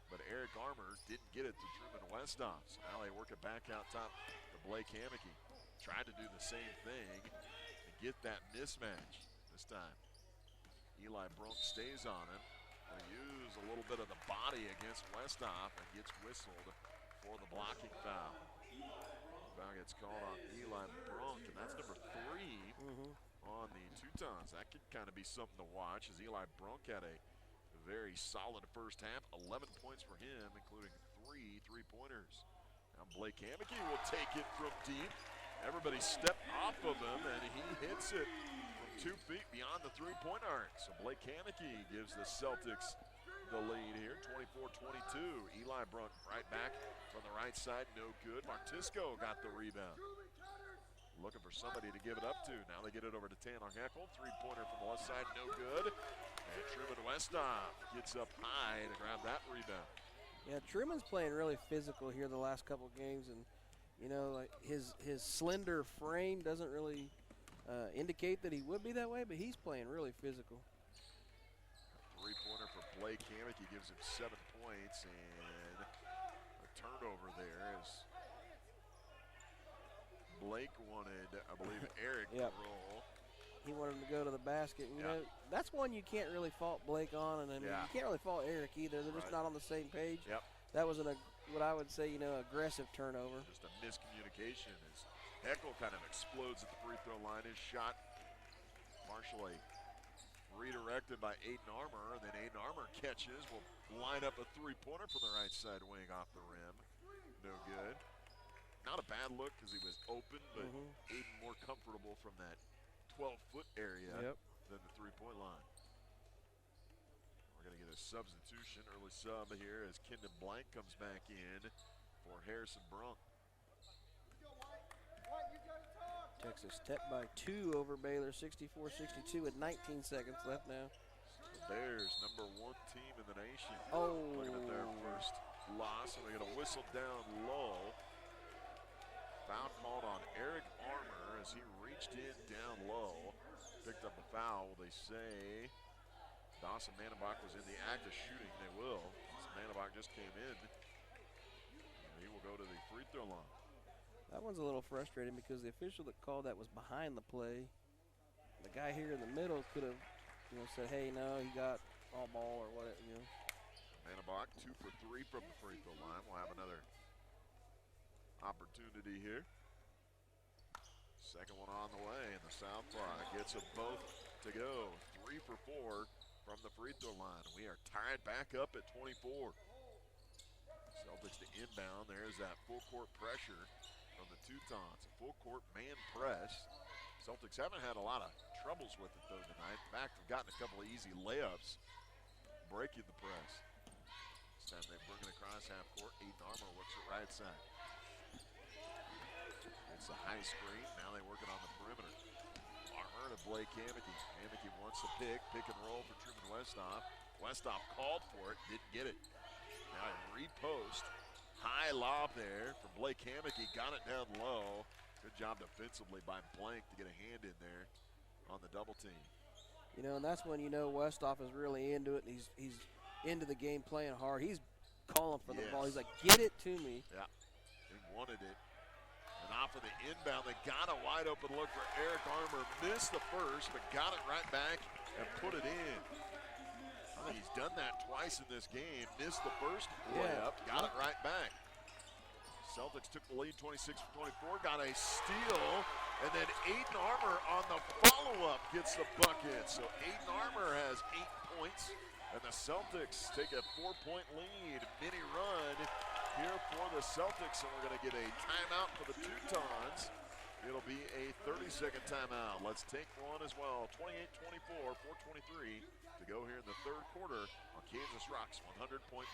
but Eric Armour didn't get it to Truman Westhoff. So now they work it back out top to Blake Hameke. Tried to do the same thing and get that mismatch this time. Eli Brunk stays on him. They use a little bit of the body against Westhoff and gets whistled for the blocking foul. Foul gets called on Eli Brunk, and that's number 3 on the Teutons. That could kind of be something to watch as Eli Brunk had a very solid first half. 11 points for him, including 3 3-pointers. Now Blake Hameke will take it from deep. Everybody stepped off of him, and he hits it from 2 feet beyond the three-point arc. So Blake Hameke gives the Celtics the lead here, 24-22. Eli Brunk right back from the right side, no good. Martisco got the rebound. Looking for somebody to give it up to. Now they get it over to Tanner Heckel. Three-pointer from the left side, no good. And Truman Westhoff gets up high to grab that rebound. Yeah, Truman's playing really physical here the last couple of games, and you know, like his slender frame doesn't really indicate that he would be that way, but he's playing really physical. Three-pointer for Blake Hameke gives him 7 points, and a turnover there as Blake wanted, I believe, Eric to roll. He wanted him to go to the basket. You know, that's one you can't really fault Blake on, and I mean, you can't really fault Eric either. They're just not on the same page. That was what I would say, you know, aggressive turnover. Just a miscommunication as Heckel kind of explodes at the free throw line. His shot partially redirected by Aiden Armour, and then Aiden Armour catches, will line up a three-pointer from the right side wing off the rim. No good. Not a bad look because he was open, but Aiden more comfortable from that 12-foot area than the three-point line. We're going to get a substitution, early sub here as Kendon Blank comes back in for Harrison Brunk. Texas Tech by 2 over Baylor, 64-62 with 19 seconds left now. The Bears, #1 team in the nation. Looking at their first loss, and they get a whistle down low. Foul called on Eric Armour as he reached in down low. Picked up a foul. They say Dawson Manabach was in the act of shooting. They will. Manabach just came in. And he will go to the free throw line. That one's a little frustrating because the official that called that was behind the play. The guy here in the middle could have, you know, said, "Hey, no, he got all ball" or whatever, you know. Manabach 2 for 3 from the free throw line. We'll have another opportunity here. Second one on the way, and the Southpaw gets them both to go. 3 for 4 from the free throw line. We are tied back up at 24. Celtics to inbound. There's that full court pressure from the Teutons. A full court man press. Celtics haven't had a lot of troubles with it though tonight. In fact, they've gotten a couple of easy layups breaking the press. This time they bring it across half court. Aiden Armour works it right side. It's a high screen. Now they work it on the perimeter. Armour to Blake Hammocky. Hammocky wants the pick and roll for Truman Westhoff. Westhoff called for it, didn't get it. Now a repost. High lob there for Blake Hammocky. Got it down low. Good job defensively by Blank to get a hand in there on the double team. You know, and that's when you know Westhoff is really into it, and he's into the game playing hard. He's calling for the ball. He's like, get it to me. Yeah, he wanted it. And off of the inbound, they got a wide open look for Eric Armour. Missed the first, but got it right back and put it in. I think he's done that twice in this game. Missed the first layup, got it right back. Celtics took the lead 26-24, got a steal, and then Aiden Armour on the follow-up gets the bucket. So Aiden Armour has 8 points, and the Celtics take a 4-point lead. Mini run here for the Celtics, and we're going to get a timeout for the Teutons. It'll be a 30-second timeout. Let's take one as well. 28-24, 4:23 to go here in the third quarter on Kansas Rocks 100.3.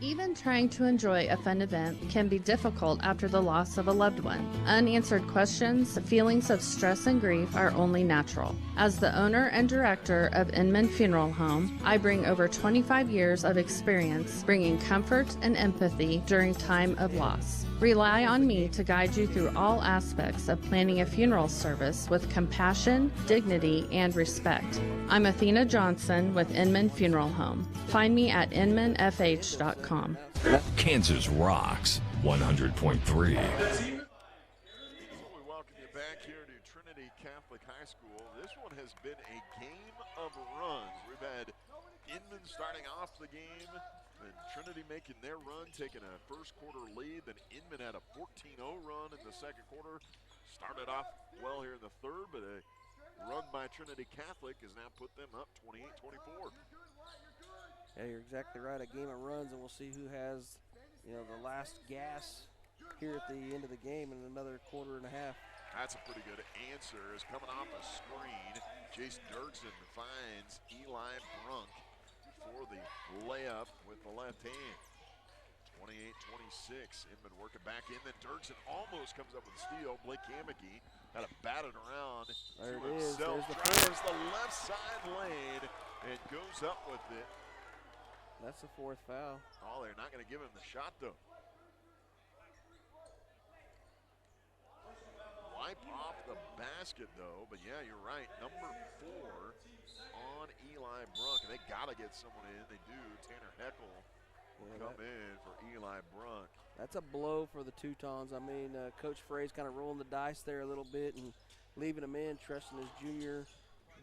Even trying to enjoy a fun event can be difficult after the loss of a loved one. Unanswered questions, feelings of stress and grief are only natural. As the owner and director of Inman Funeral Home, I bring over 25 years of experience bringing comfort and empathy during time of loss. Rely on me to guide you through all aspects of planning a funeral service with compassion, dignity, and respect. I'm Athena Johnson with Inman Funeral Home. Find me at inmanfh.com. Kansas Rocks 100.3. We welcome you back here to Trinity Catholic High School. This one has been a game of runs. We've had Inman starting off the game, and Trinity making their run, taking a first quarter lead. Then Inman had a 14-0 run in the second quarter. Started off well here in the third, but a run by Trinity Catholic has now put them up 28-24. Yeah, you're exactly right. A game of runs, and we'll see who has, the last gas here at the end of the game in another quarter and a half. That's a pretty good answer. Is coming off a screen. Jace Dirksen finds Eli Brunk for the layup with the left hand. 28-26. Inman working back in. Then Dirksen almost comes up with a steal. Blake Hammocky got to bat it around there to it himself. Is. Drives the left side lane and goes up with it. That's the fourth foul. Oh, they're not going to give him the shot, though. Wipe off the basket, though. But, yeah, you're right. Number 4 on Eli Brunk. And they got to get someone in. They do. Tanner Heckel will come in for Eli Brunk. That's a blow for the Teutons. I mean, Coach Frey's kind of rolling the dice there a little bit and leaving him in, trusting his junior.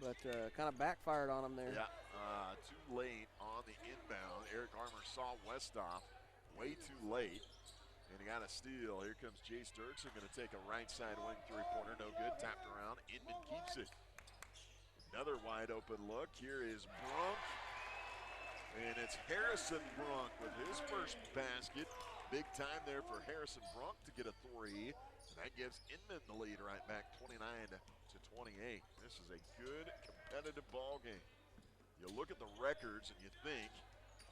But kind of backfired on him there. Yeah, too late on the inbound. Eric Armour saw Westhoff way too late, and he got a steal. Here comes Jace Dirksen, going to take a right side wing three-pointer. No good, tapped around. Inman keeps it. Another wide open look. Here is Brunk, and it's Harrison Brunk with his first basket. Big time there for Harrison Brunk to get a three. And that gives Inman the lead right back, 29-28. This is a good competitive ball game. You look at the records and you think,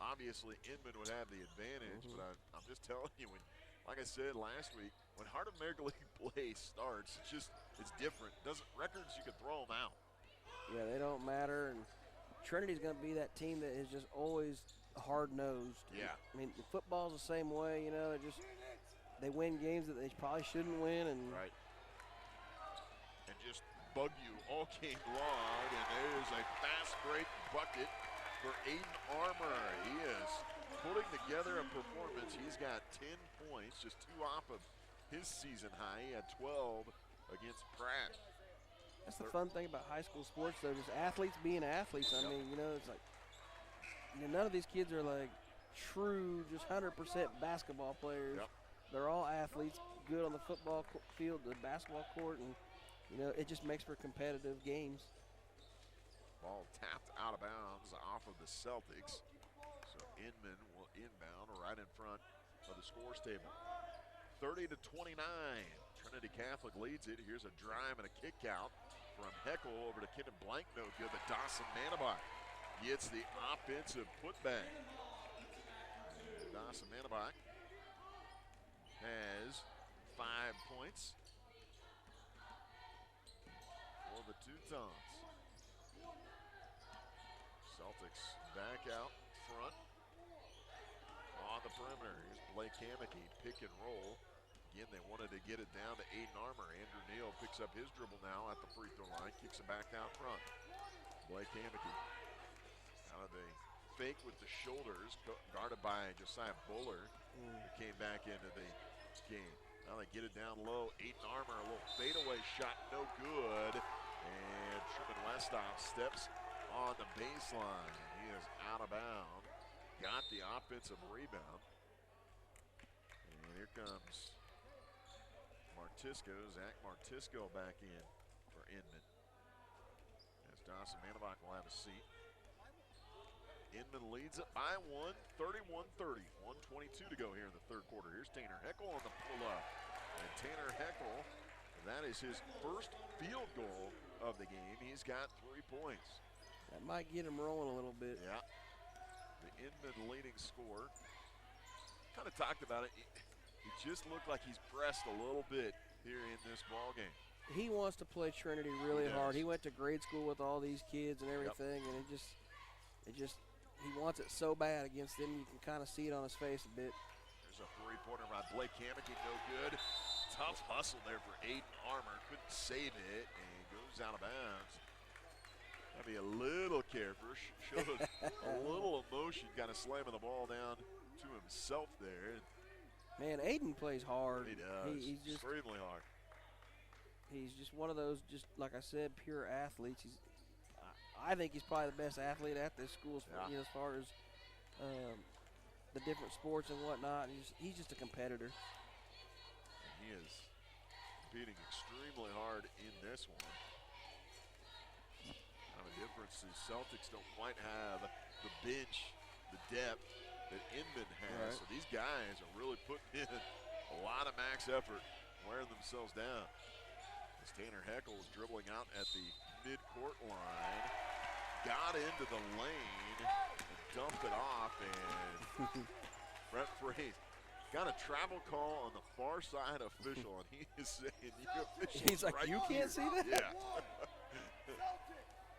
obviously Inman would have the advantage, but I'm just telling you, like I said last week, when Heart of America League play starts, it's different. Records, you can throw them out. Yeah, they don't matter, and Trinity's going to be that team that is just always hard-nosed. Yeah. I mean, football's the same way, they win games that they probably shouldn't win. Right. And just bug you all game long, and there's a fast break bucket for Aiden Armour. He is putting together a performance. He's got 10 points, just 2 off of his season high. He had 12 against Pratt. That's the fun thing about high school sports, though, just athletes being athletes. I mean, it's like none of these kids are like true, just 100% basketball players. Yep. They're all athletes, good on the football field, the basketball court, and it just makes for competitive games. Ball tapped out of bounds off of the Celtics. So Inman will inbound right in front of the scores table. 30-29. Trinity Catholic leads it. Here's a drive and a kick out from Heckel over to Kendon Blank. No good, but Dawson Manabach gets the offensive putback. Dawson Manabach has 5 points for for the Teutons. Celtics back out front on the perimeter. Here's Blake Hammocky, pick and roll. Again, they wanted to get it down to Aiden Armour. Andrew Neal picks up his dribble now at the free throw line, kicks it back out front. Blake Hammocky out of the fake with the shoulders, guarded by Josiah Buller, who came back into the game. Now they get it down low. Aiden Armour, a little fadeaway shot, no good. And Truman Westhoff steps on the baseline. He is out of bounds. Got the offensive rebound. And here comes Zach Martisco back in for Inman. As Dawson Manavak will have a seat. Inman leads it by one, 31-30. 1:22 to go here in the third quarter. Here's Tanner Heckel on the pull-up. And Tanner Heckel, that is his first field goal of the game. He's got 3 points. That might get him rolling a little bit. Yeah. The Inman leading scorer. Kind of talked about it. He just looked like he's pressed a little bit here in this ball game. He wants to play Trinity really hard. He went to grade school with all these kids and everything, and he wants it so bad against them. You can kind of see it on his face a bit. There's a three-pointer by Blake Hammocky, no good. Tough hustle there for Aiden Armour. Couldn't save it, and goes out of bounds. That'd be a little careful. Showed a little emotion, kind of slamming the ball down to himself there. Man, Aiden plays hard. He does. He's just extremely hard. He's just one of those, just like I said, pure athletes. I think he's probably the best athlete at this school, as far as the different sports and whatnot. He's just a competitor. And he is competing extremely hard in this one. Now the difference is Celtics don't quite have the bench, the depth that Inman has. So these guys are really putting in a lot of max effort, wearing themselves down. As Tanner Heckel is dribbling out at the mid-court line, got into the lane and dumped it off, and Brett Freeze got a travel call on the far side official, and he is saying, he's like, you can't see that? Yeah.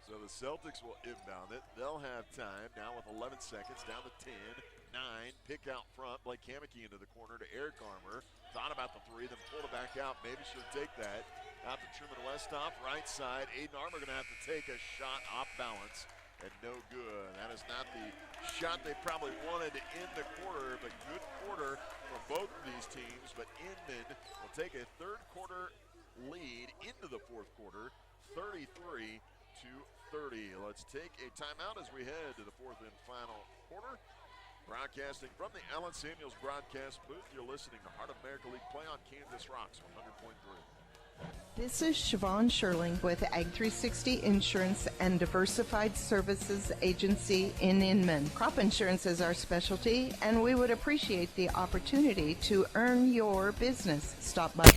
So the Celtics will inbound it. They'll have time now with 11 seconds, down to 10, 9, pick out front. Blake Hammocky into the corner to Eric Armour. Thought about the three, then pulled it back out. Maybe should take that. Out to Truman Westhoff, right side. Aiden Armour gonna have to take a shot off balance, and no good. That is not the shot they probably wanted to end the quarter, but good quarter for both of these teams. But Inman will take a third quarter lead into the fourth quarter, 33-30. Let's take a timeout as we head to the fourth and final quarter. Broadcasting from the Allen Samuels broadcast booth, you're listening to Heart of America League play on Kansas Rocks 100.3. This is Siobhan Sherling with Ag360 Insurance and Diversified Services Agency in Inman. Crop insurance is our specialty, and we would appreciate the opportunity to earn your business. Stop by.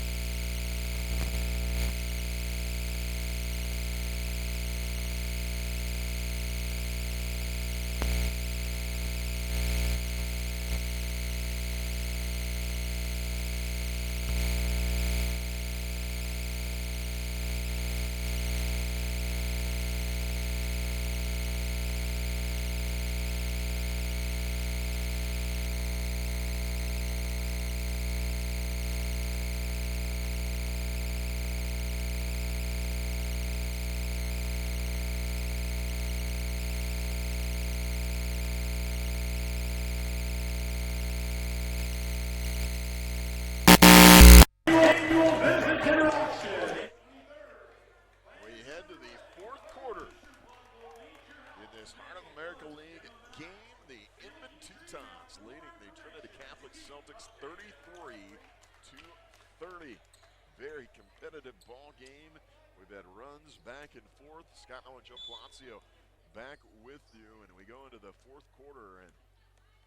Very competitive ball game. We've had runs back and forth. Scott Noah and Joe Palazzo back with you, and we go into the fourth quarter, and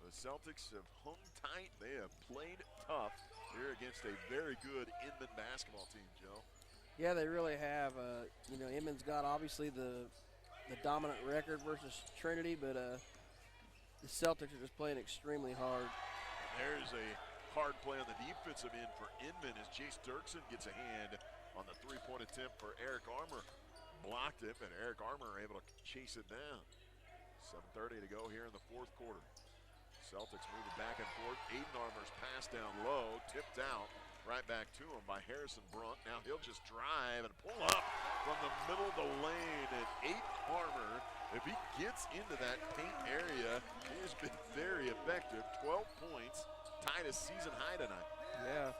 the Celtics have hung tight. They have played tough here against a very good Inman basketball team, Joe. Yeah, they really have. Inman's got obviously the dominant record versus Trinity, but the Celtics are just playing extremely hard. There's a hard play on the defensive end for Inman as Jace Dirksen gets a hand on the three-point attempt for Eric Armour. blocked it, but Eric Armour able to chase it down. 7:30 to go here in the fourth quarter. Celtics moving back and forth. Aiden Armour's pass down low, tipped out. Right back to him by Harrison Brunt. Now he'll just drive and pull up from the middle of the lane. And Aiden Armour, if he gets into that paint area, he has been very effective. 12 points, tied a season high tonight. Yeah.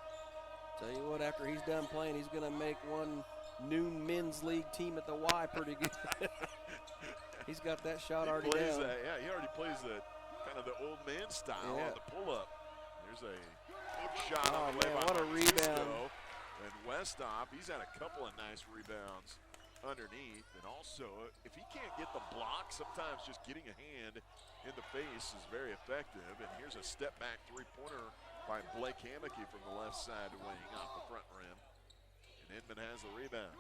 Tell you what, after he's done playing, he's going to make one noon men's league team at the Y pretty good. He's got that shot already down. Yeah, he already plays the kind of the old man style on the pull-up. There's a hook shot on the way by what a Martisco. rebound. And Westhoff, he's had a couple of nice rebounds underneath. And also, if he can't get the block, sometimes just getting a hand in the face is very effective. And here's a step-back three-pointer by Blake Hammocky from the left side weighing off the front rim. And Inman has the rebound.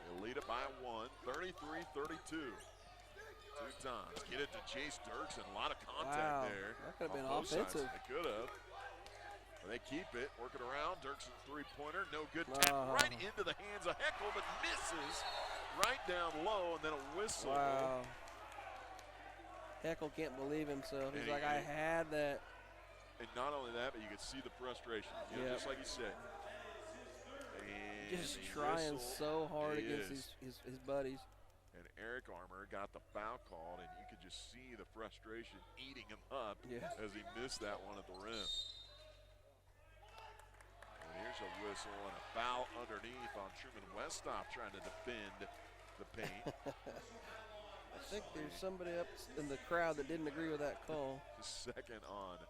They'll lead it by one, 33-32. Teutons get it to Chase Dirksen. A lot of contact there. That could have been on both sides. offensive. They could have. But they keep it, working around. Dirksen's three-pointer, no good. Tap right into the hands of Heckel, but misses right down low, and then a whistle. Wow. Heckel can't believe himself. He's like, I had that. And not only that, but you could see the frustration. You know, just like you said. And just trying so hard against his buddies. And Eric Armour got the foul called, and you could just see the frustration eating him up as he missed that one at the rim. And here's a whistle and a foul underneath on Truman Westhoff trying to defend the paint. I think there's somebody up in the crowd that didn't agree with that call. Second on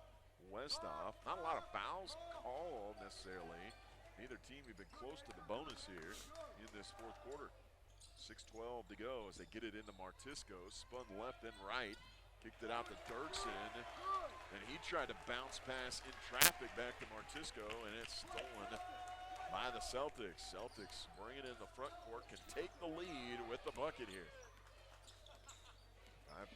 Westhoff. Not a lot of fouls called necessarily. Neither team have been close to the bonus here in this fourth quarter. 6:12 to go as they get it into Martisco. Spun left and right. Kicked it out to Dirksen. And he tried to bounce pass in traffic back to Martisco, and it's stolen by the Celtics. Celtics bring it in the front court, can take the lead with the bucket here.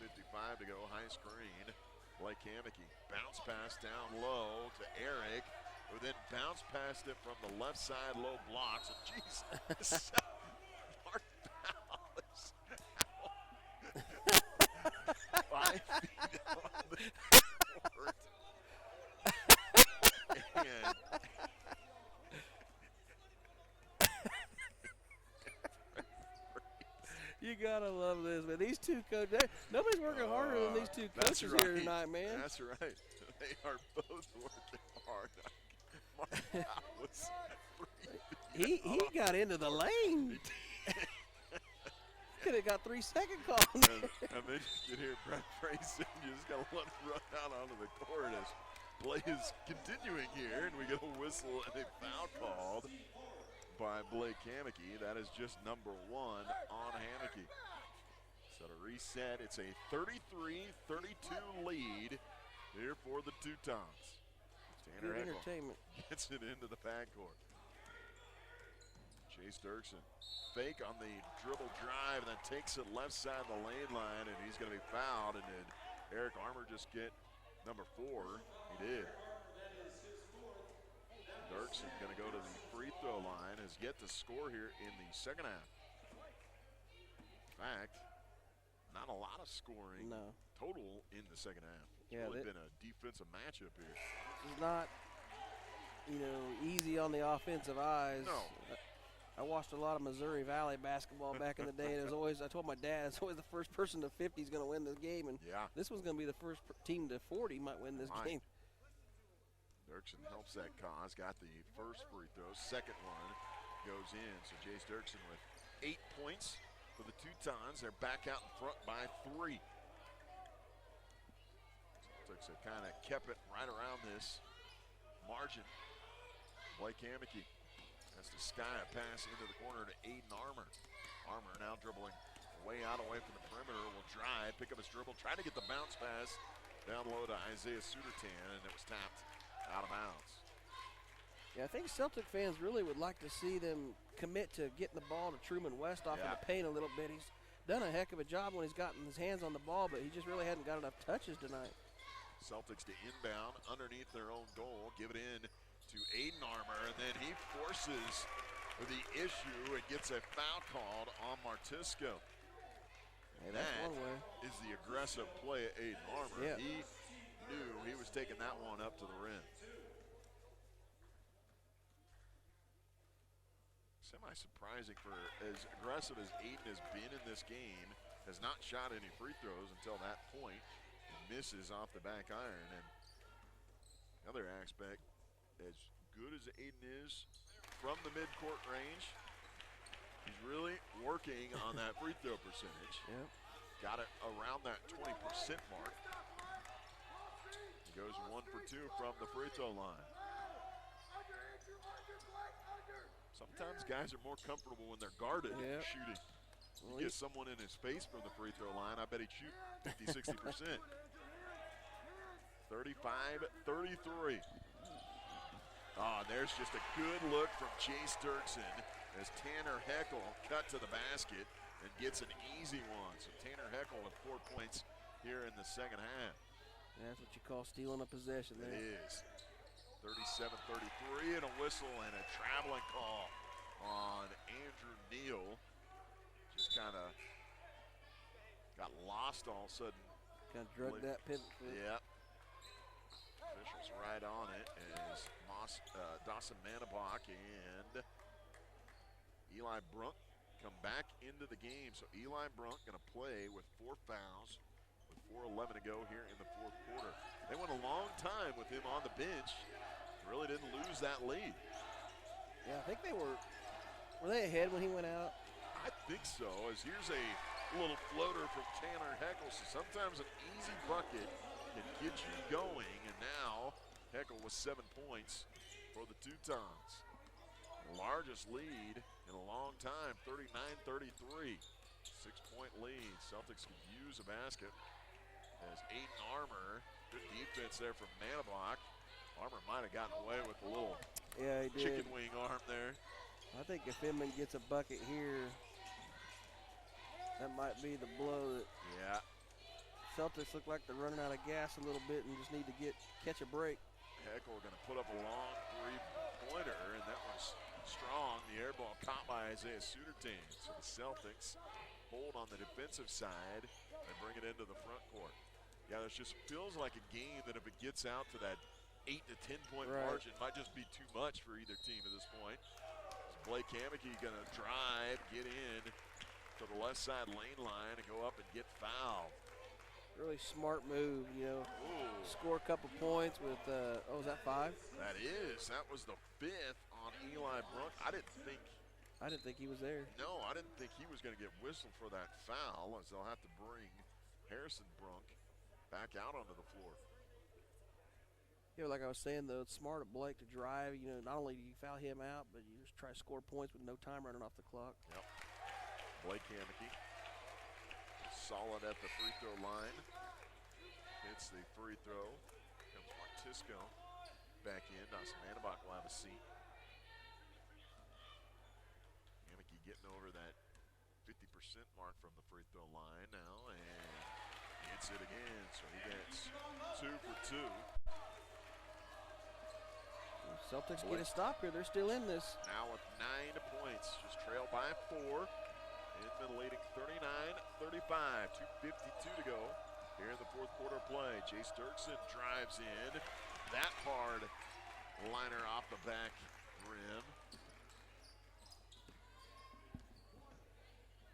5:55 to go, high screen. Blake Hammocky, bounce pass down low to Eric, who then bounced past it from the left side, low blocks. And jeez, Mark Fowles 5 feet on the court. And you gotta love this, man. These two coaches, nobody's working harder than these two coaches here tonight, man. That's right. They are both working hard. He got into the lane. Could have got 3-second call. And then you can hear Brett Grayson just got to let him run out onto the court as play is continuing here, and we get a whistle and a foul called by Blake Hammocky. That is just number 1 on Hammocky. So to reset, it's a 33-32 lead here for the Teutons. Tanner Good Heckel entertainment. gets it into the backcourt. Chase Dirksen, fake on the dribble drive, and then takes it left side of the lane line, and he's going to be fouled. And did Eric Armour just get number 4? He did. Dirksen going to go to the free throw line, has yet to score here in the second half. In fact, not a lot of scoring total in the second half. It's really been a defensive matchup here. It's not, easy on the offensive eyes. No. I watched a lot of Missouri Valley basketball back in the day, and it was always, I told my dad, it's always the first person to 50 is going to win this game, and this one's going to be the first team to 40 might win this game. Dirksen helps that cause, got the first free throw, second one goes in. So Jace Dirksen with 8 points for the Teutons. They're back out in front by 3. Celtics have kind of kept it right around this margin. Blake Hammocky has to sky a pass into the corner to Aiden Armour. Armour now dribbling way out away from the perimeter, will drive, pick up his dribble, try to get the bounce pass down low to Isaiah Sudertan, and it was tapped out of bounds. Yeah, I think Celtic fans really would like to see them commit to getting the ball to Truman Westhoff in the paint a little bit. He's done a heck of a job when he's gotten his hands on the ball, but he just really hadn't got enough touches tonight. Celtics to inbound underneath their own goal, give it in to Aiden Armour, and then he forces the issue and gets a foul called on Martisco. Hey, that's that one way. is the aggressive play of Aiden Armour. Yeah. He knew he was taking that one up to the rim. Semi-surprising for as aggressive as Aiden has been in this game. Has not shot any free throws until that point. He misses off the back iron. And another aspect, as good as Aiden is from the midcourt range, he's really working on that free throw percentage. Yep. Got it around that 20% mark. He goes 1 for 2 from the free throw line. Sometimes guys are more comfortable when they're guarded shooting. You get someone in his face from the free throw line, I bet he'd shoot 50, 60%. 35-33. Oh, there's just a good look from Chase Dirksen as Tanner Heckel cut to the basket and gets an easy one. So Tanner Heckel with 4 points here in the second half. That's what you call stealing a possession there. It is. 37-33 and a whistle and a traveling call on Andrew Neal. Just kind of got lost all of a sudden. Kind of drugged that pivot foot. Yep. Officials right on it as Dawson Manabach and Eli Brunk come back into the game. So Eli Brunk going to play with 4 fouls with 4:11 to go here in the fourth quarter. They went a long time with him on the bench. Really didn't lose that lead. Yeah, I think they were they ahead when he went out? I think so, as here's a little floater from Tanner Heckel. So sometimes an easy bucket can get you going, and now Heckel with 7 points for the Teutons. The largest lead in a long time, 39-33. 6-point lead. Celtics could use a basket as Aiden Armour, good defense there from Manabach. Armour might have gotten away with a little he did. chicken wing arm there. I think if Inman gets a bucket here, that might be the blow that Celtics look like they're running out of gas a little bit and just need to catch a break. Heckel going to put up a long three-pointer, and that was strong. The air ball caught by Isaiah Sutertain. So the Celtics hold on the defensive side and bring it into the front court. Yeah, this just feels like a game that if it gets out to that 8 to 10 point margin, might just be too much for either team at this point. Blake Hammocky going to drive, get in to the left side lane line and go up and get fouled. Really smart move, you know. Ooh. Score a couple points with, was that 5? That is. That was the 5th on Eli Brunk. I didn't think he was there. No, I didn't think he was going to get whistled for that foul, as they'll have to bring Harrison Brunk back out onto the floor. Yeah, like I was saying, though, it's smart of Blake to drive. You know, not only do you foul him out, but you just try to score points with no time running off the clock. Yep. Blake Hammocky, solid at the free throw line. Hits the free throw. Comes Martisco back in. Dawson Manabach will have a seat. Hammocky getting over that 50% mark from the free throw line now, and hits it again. So he gets 2 for 2. Celtics get a stop here. They're still in this. Now with 9 points, just trailed by 4. Inman leading 39-35, 2:52 to go here in the fourth quarter play. Chase Dirksen drives in. That hard liner off the back rim.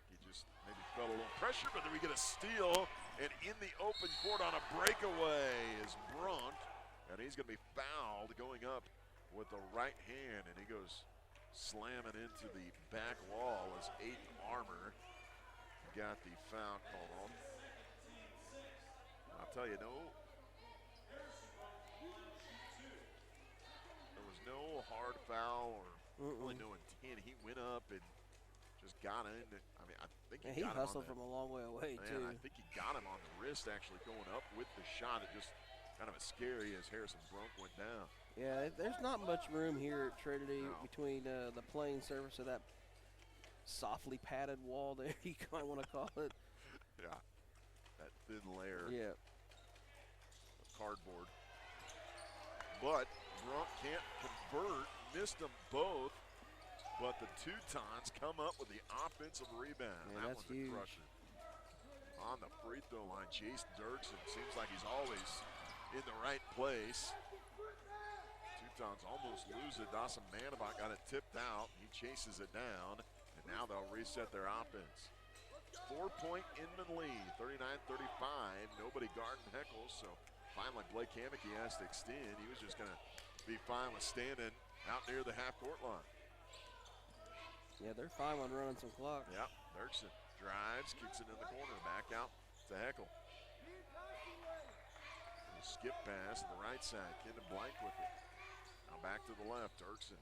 He just maybe felt a little pressure, but then we get a steal. And in the open court on a breakaway is Brunk. And he's going to be fouled going up with the right hand, and he goes slamming into the back wall as Aiden Armour got the foul called. I'll tell you, there was no hard foul or really no intent. He went up and just got in. I mean, I think he hustled from a long way away, too. I think he got him on the wrist actually going up with the shot. It just kind of as scary as Harrison Brunk went down. Yeah, there's not much room here at Trinity between the playing surface of that softly padded wall there, you might want to call it. Yeah, that thin layer of cardboard. But Brunk can't convert, missed them both. but the Teutons come up with the offensive rebound. Yeah, That that's one's a huge. crusher. On the free throw line, Jason Dirksen seems like he's always in the right place. Teutons almost lose it. Dawson Manabot got it tipped out. He chases it down, and now they'll reset their offense. 4-point Inman lead, 39-35. Nobody guarding Heckles, so finally Blake Hammocky has to extend. He was just going to be fine with standing out near the half-court line. Yeah, they're fine when running some clock. Yep, Dirksen drives, kicks it in the corner, back out to Heckel. Skip pass to the right side, Kendon Blank with it. Now back to the left, Dirksen.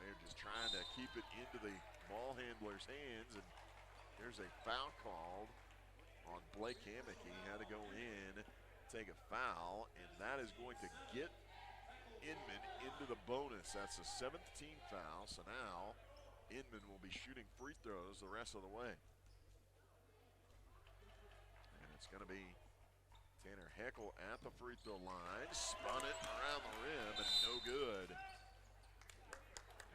They're just trying to keep it into the ball handler's hands, and there's a foul called on Blake Hammocky. He had to go in, take a foul, and that is going to get Inman into the bonus. That's the 7th team foul, so now Inman will be shooting free throws the rest of the way. And it's going to be Tanner Heckel at the free throw line. Spun it around the rim and no good.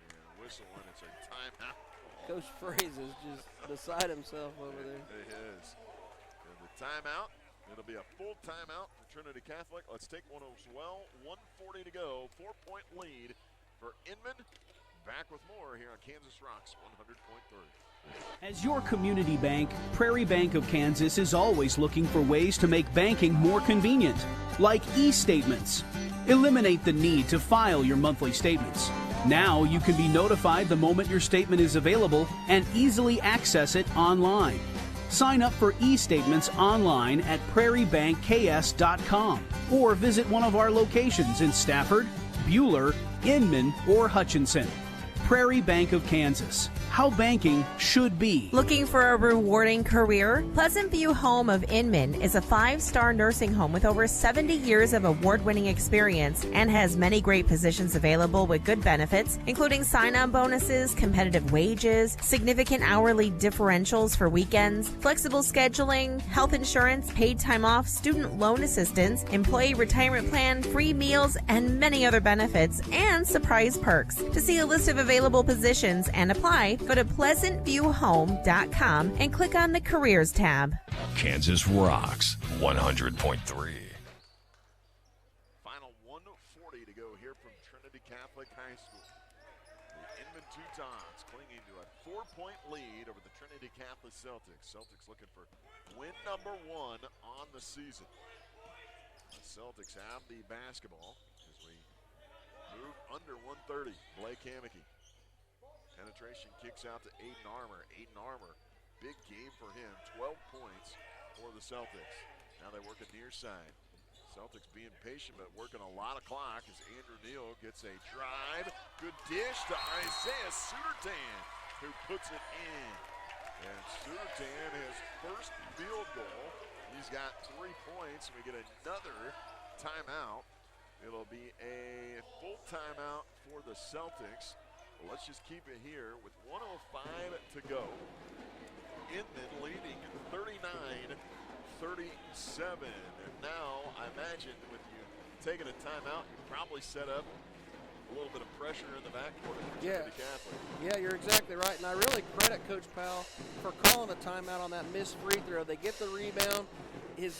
And a whistle, and it's a timeout. Coach Fraze is just beside himself over there. It is. And the timeout, it'll be a full timeout for Trinity Catholic. Let's take one as well. 1:40 to go. 4-point lead for Inman. Back with more here on Kansas Rocks 100.3. As your community bank, Prairie Bank of Kansas is always looking for ways to make banking more convenient, like e-statements. Eliminate the need to file your monthly statements. Now you can be notified the moment your statement is available and easily access it online. Sign up for e-statements online at prairiebankks.com or visit one of our locations in Stafford, Buhler, Inman, or Hutchinson. Prairie Bank of Kansas. How banking should be. Looking for a rewarding career? Pleasant View Home of Inman is a 5-star nursing home with over 70 years of award-winning experience and has many great positions available with good benefits, including sign-on bonuses, competitive wages, significant hourly differentials for weekends, flexible scheduling, health insurance, paid time off, student loan assistance, employee retirement plan, free meals, and many other benefits, and surprise perks. To see a list of available positions and apply, go to pleasantviewhome.com and click on the Careers tab. Kansas Rocks 100.3. Final 1:40 to go here from Trinity Catholic High School. The Inman Teutons clinging to a 4-point lead over the Trinity Catholic Celtics. Celtics looking for win number 1 on the season. The Celtics have the basketball as we move under 130. Blake Hammocky. Penetration kicks out to Aiden Armour. Aiden Armour, big game for him. 12 points for the Celtics. Now they work a near side. Celtics being patient but working a lot of clock as Andrew Neal gets a drive. Good dish to Isaiah Sudertan, who puts it in. And Sudertan, his first field goal. He's got 3 points. We get another timeout. It'll be a full timeout for the Celtics. Well, let's just keep it here with 1:05 to go. Inman leading 39-37. And now, I imagine with you taking a timeout, you probably set up a little bit of pressure in the backcourt for Trinity Catholic. Yeah, you're exactly right. And I really credit Coach Powell for calling a timeout on that missed free throw. They get the rebound. His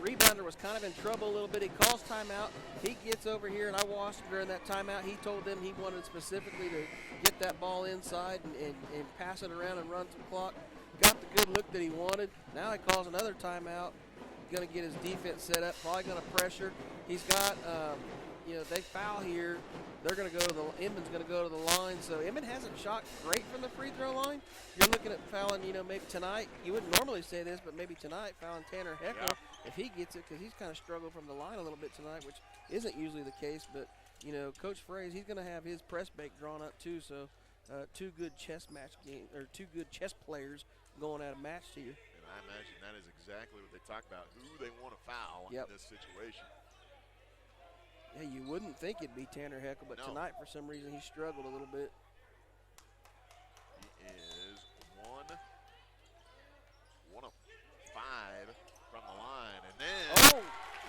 rebounder was kind of in trouble a little bit. He calls timeout. He gets over here, and I watched him during that timeout. He told them he wanted specifically to get that ball inside and pass it around and run some clock. Got the good look that he wanted. Now he calls another timeout. Going to get his defense set up. Probably going to pressure. He's got, they foul here. They're going to go to Inman's going to go to the line. So Inman hasn't shot great from the free throw line. You're looking at fouling, maybe tonight. You wouldn't normally say this, but maybe tonight fouling Tanner Heckel if he gets it, because he's kind of struggled from the line a little bit tonight, which isn't usually the case. But, Coach Fraze, he's going to have his press bank drawn up too. So two good chess players going at a match here. And I imagine that is exactly what they talk about, who they want to foul in this situation. Yeah, you wouldn't think it'd be Tanner Heckel, but tonight for some reason he struggled a little bit. He is 1 of 5 from the line, and then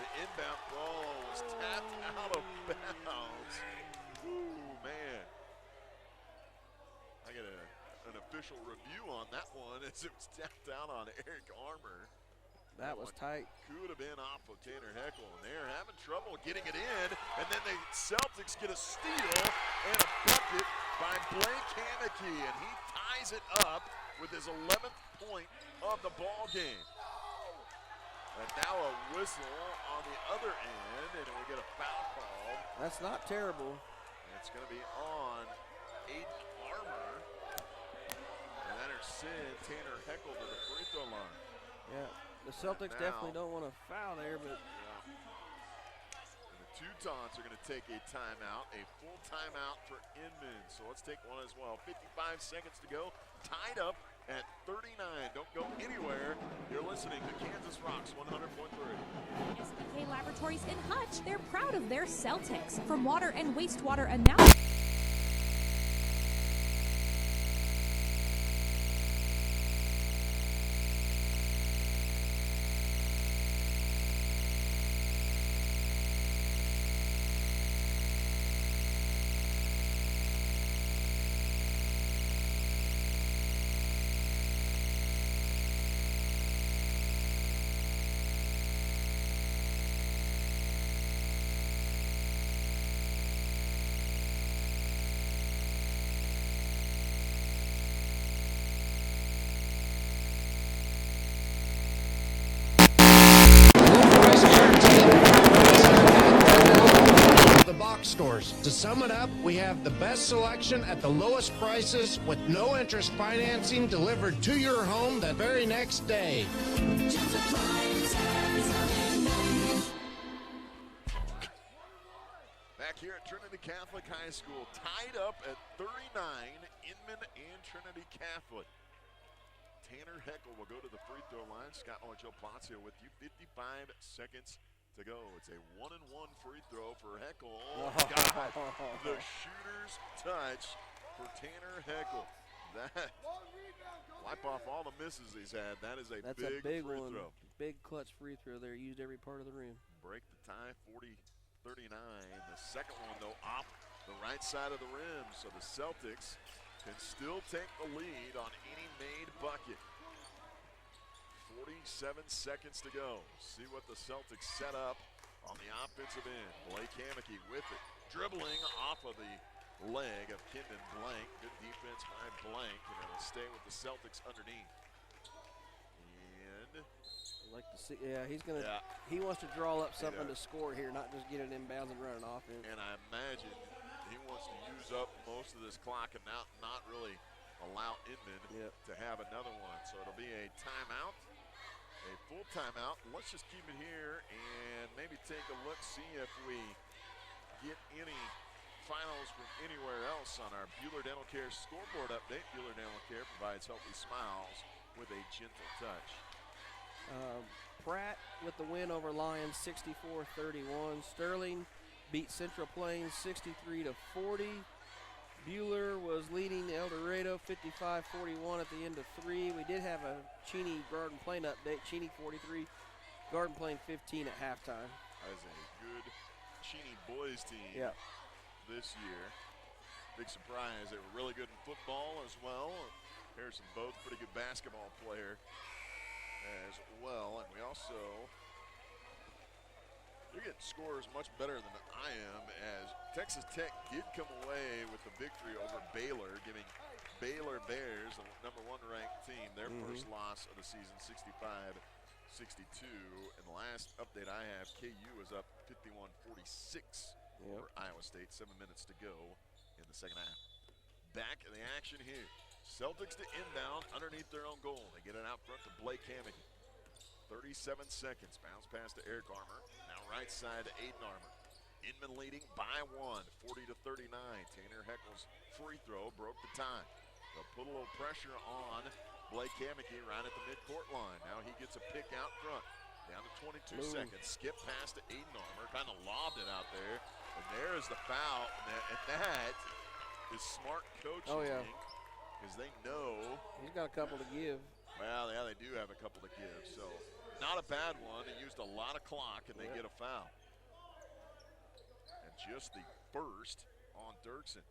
the inbound ball was tapped out of bounds. Ooh, man. official review on that one as it was tapped out on Eric Armour. That was tight. Could have been off of Tanner Heckel, and they're having trouble getting it in. And then the Celtics get a steal and a bucket by Blake Hammocky, and he ties it up with his 11th point of the ball game. And now a whistle on the other end, and we get a foul call. That's not terrible. It's going to be on Aiden Armour, and that will send Tanner Heckel to the free throw line. Yeah. The Celtics definitely don't want to foul there, but and the Teutons are going to take a timeout, a full timeout for Inman. So let's take one as well. 55 seconds to go, tied up at 39. Don't go anywhere. You're listening to Kansas Rocks 100.3. SBK Laboratories in Hutch, they're proud of their Celtics. From water and wastewater analysis. Stores. To sum it up, we have the best selection at the lowest prices with no interest financing delivered to your home the very next day. Back here at Trinity Catholic High School, tied up at 39, Inman and Trinity Catholic. Tanner Heckel will go to the free throw line. Scott Joe Plazio with you. 55 seconds to go. It's a 1-and-1 free throw for Heckel. Oh, God. The shooter's touch for Tanner Heckel. That wipe off all the misses he's had. That is a big free one. throw. Big clutch free throw there. Used every part of the rim. Break the tie, 40-39. The second one, though, off the right side of the rim. So the Celtics can still take the lead on any made bucket. 47 seconds to go. See what the Celtics set up on the offensive end. Blake Hammocky with it. Dribbling off of the leg of Kendon Blank. Good defense by Blank, and it'll stay with the Celtics underneath. And I'd like to see, he's going to, he wants to draw up something to score here, not just get it inbounds and run an offense. And I imagine he wants to use up most of this clock and not really allow Inman to have another one. So it'll be a timeout. A full timeout. Let's just keep it here and maybe take a look, see if we get any finals from anywhere else on our Bueller Dental Care scoreboard update. Bueller Dental Care provides healthy smiles with a gentle touch. Pratt with the win over Lions, 64-31. Sterling beat Central Plains 63-40. Bueller was leading El Dorado 55-41 at the end of 3. We did have a Cheney Garden Plain update. Cheney 43, Garden Plain 15 at halftime. That is a good Cheney boys team this year. Big surprise. They were really good in football as well. Harrison Both, pretty good basketball player as well. And we also, you're getting scores much better than I am, as Texas Tech did come away with the victory over Baylor, giving Baylor Bears, the #1 ranked team, their first loss of the season, 65-62. And the last update I have, KU is up 51-46 over Iowa State. 7 minutes to go in the second half. Back in the action here. Celtics to inbound underneath their own goal. They get it out front to Blake Hammocky. 37 seconds. Bounce pass to Eric Armour. Now right side to Aiden Armour. Inman leading by 1, 40-39. Tanner Heckel's free throw broke the tie. They'll put a little pressure on Blake Hammocky right at the midcourt line. Now he gets a pick out front. Down to 22 seconds. Skip pass to Aiden Armour. Kind of lobbed it out there. And there's the foul. And that is smart coaching. Oh, yeah. Because they know. He's got a couple to give. Well, yeah, they do have a couple to give. So not a bad one. They used a lot of clock, and they get a foul. And just the first on Dirksen.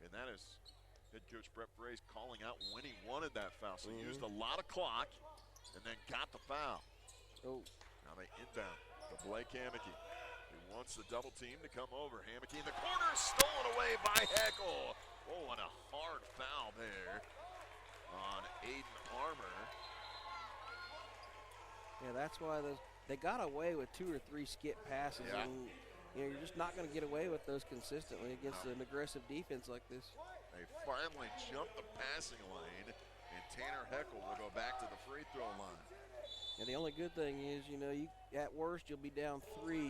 And that is Head coach Brett Frey's calling out when he wanted that foul. So he used a lot of clock and then got the foul. Now they inbound to Blake Hammocky. He wants the double team to come over. Hammocky in the corner, stolen away by Heckel. Oh, and a hard foul there on Aiden Armour. Yeah, that's why they got away with 2 or 3 skip passes. Yeah. And, you're just not going to get away with those consistently against an aggressive defense like this. They finally jumped the passing lane, and Tanner Heckel will go back to the free throw line. And the only good thing is, you at worst, you'll be down 3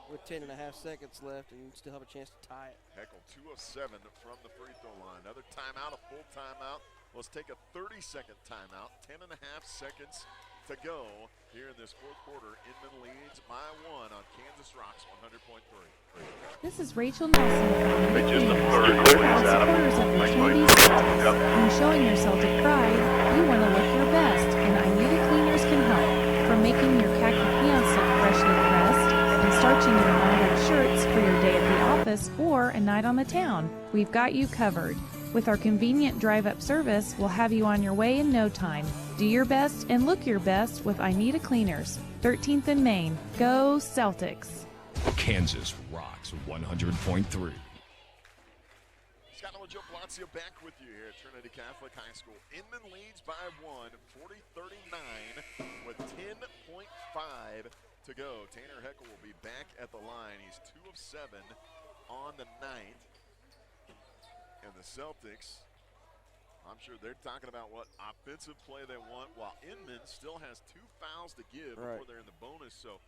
with 10.5 seconds left, and you still have a chance to tie it. Heckel 2 of 7 from the free throw line. Another timeout, a full timeout. Let's take a 30-second timeout. 10.5 seconds to go here in this fourth quarter. Inman leads by 1 on Kansas Rocks 100.3. This is Rachel Nelson. Proud supporters of the Trinity Celtics. When showing your Celtic pride, you want to look your best, and Inman Cleaners can help. From making your khaki pants look freshly pressed, and starching your embroidered shirts for your day at the office or a night on the town, we've got you covered. With our convenient drive-up service, we'll have you on your way in no time. Do your best and look your best with Inman Cleaners. 13th and Main. Go Celtics. Kansas Rocks 100.3. Scott Noah, Joe Palazzo back with you here at Trinity Catholic High School. Inman leads by 1, 40-39 with 10.5 to go. Tanner Heckel will be back at the line. He's 2 of 7 on the night. And the Celtics, I'm sure they're talking about what offensive play they want, while Inman still has 2 fouls to give before they're in the bonus. So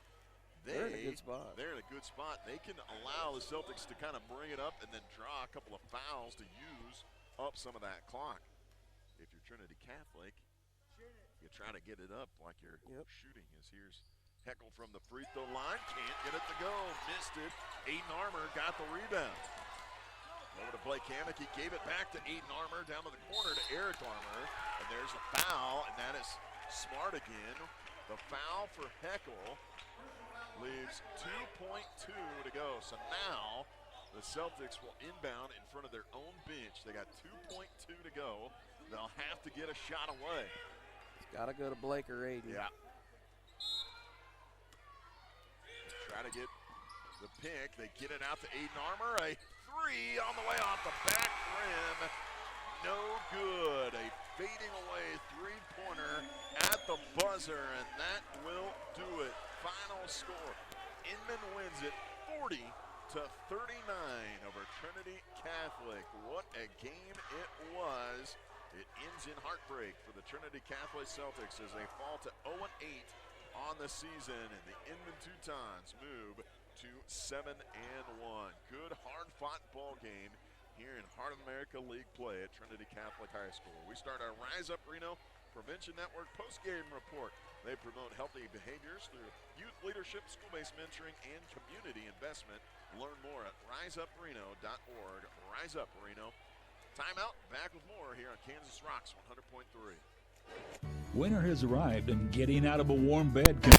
they're in a good spot. They're in a good spot. They can allow the Celtics to kind of bring it up and then draw a couple of fouls to use up some of that clock. If you're Trinity Catholic, you try to get it up like you're shooting. As here's Heckel from the free throw line. Can't get it to go. Missed it. Aiden Armour got the rebound. Over to Blake Hammock. He gave it back to Aiden Armour. Down to the corner to Eric Armour. And there's a foul, and that is Smart again. The foul for Heckel leaves 2.2 to go. So now the Celtics will inbound in front of their own bench. They got 2.2 to go. They'll have to get a shot away. It's got to go to Blake or Aiden. Yeah. Try to get the pick. They get it out to Aiden Armour. A 3 on the way off the back rim. No good. A fading away 3-pointer at the buzzer, and that will do it. Final score. Inman wins it 40-39 over Trinity Catholic. What a game it was. It ends in heartbreak for the Trinity Catholic Celtics as they fall to 0-8 on the season, and the Inman Teutons move to 7-1. Good, hard-fought ball game here in Heart of America League play at Trinity Catholic High School. We start our Rise Up Reno Prevention Network post-game report. They promote healthy behaviors through youth leadership, school-based mentoring, and community investment. Learn more at riseupreno.org. Rise Up Reno. Timeout. Back with more here on Kansas Rocks 100.3. Winter has arrived, and getting out of a warm bed can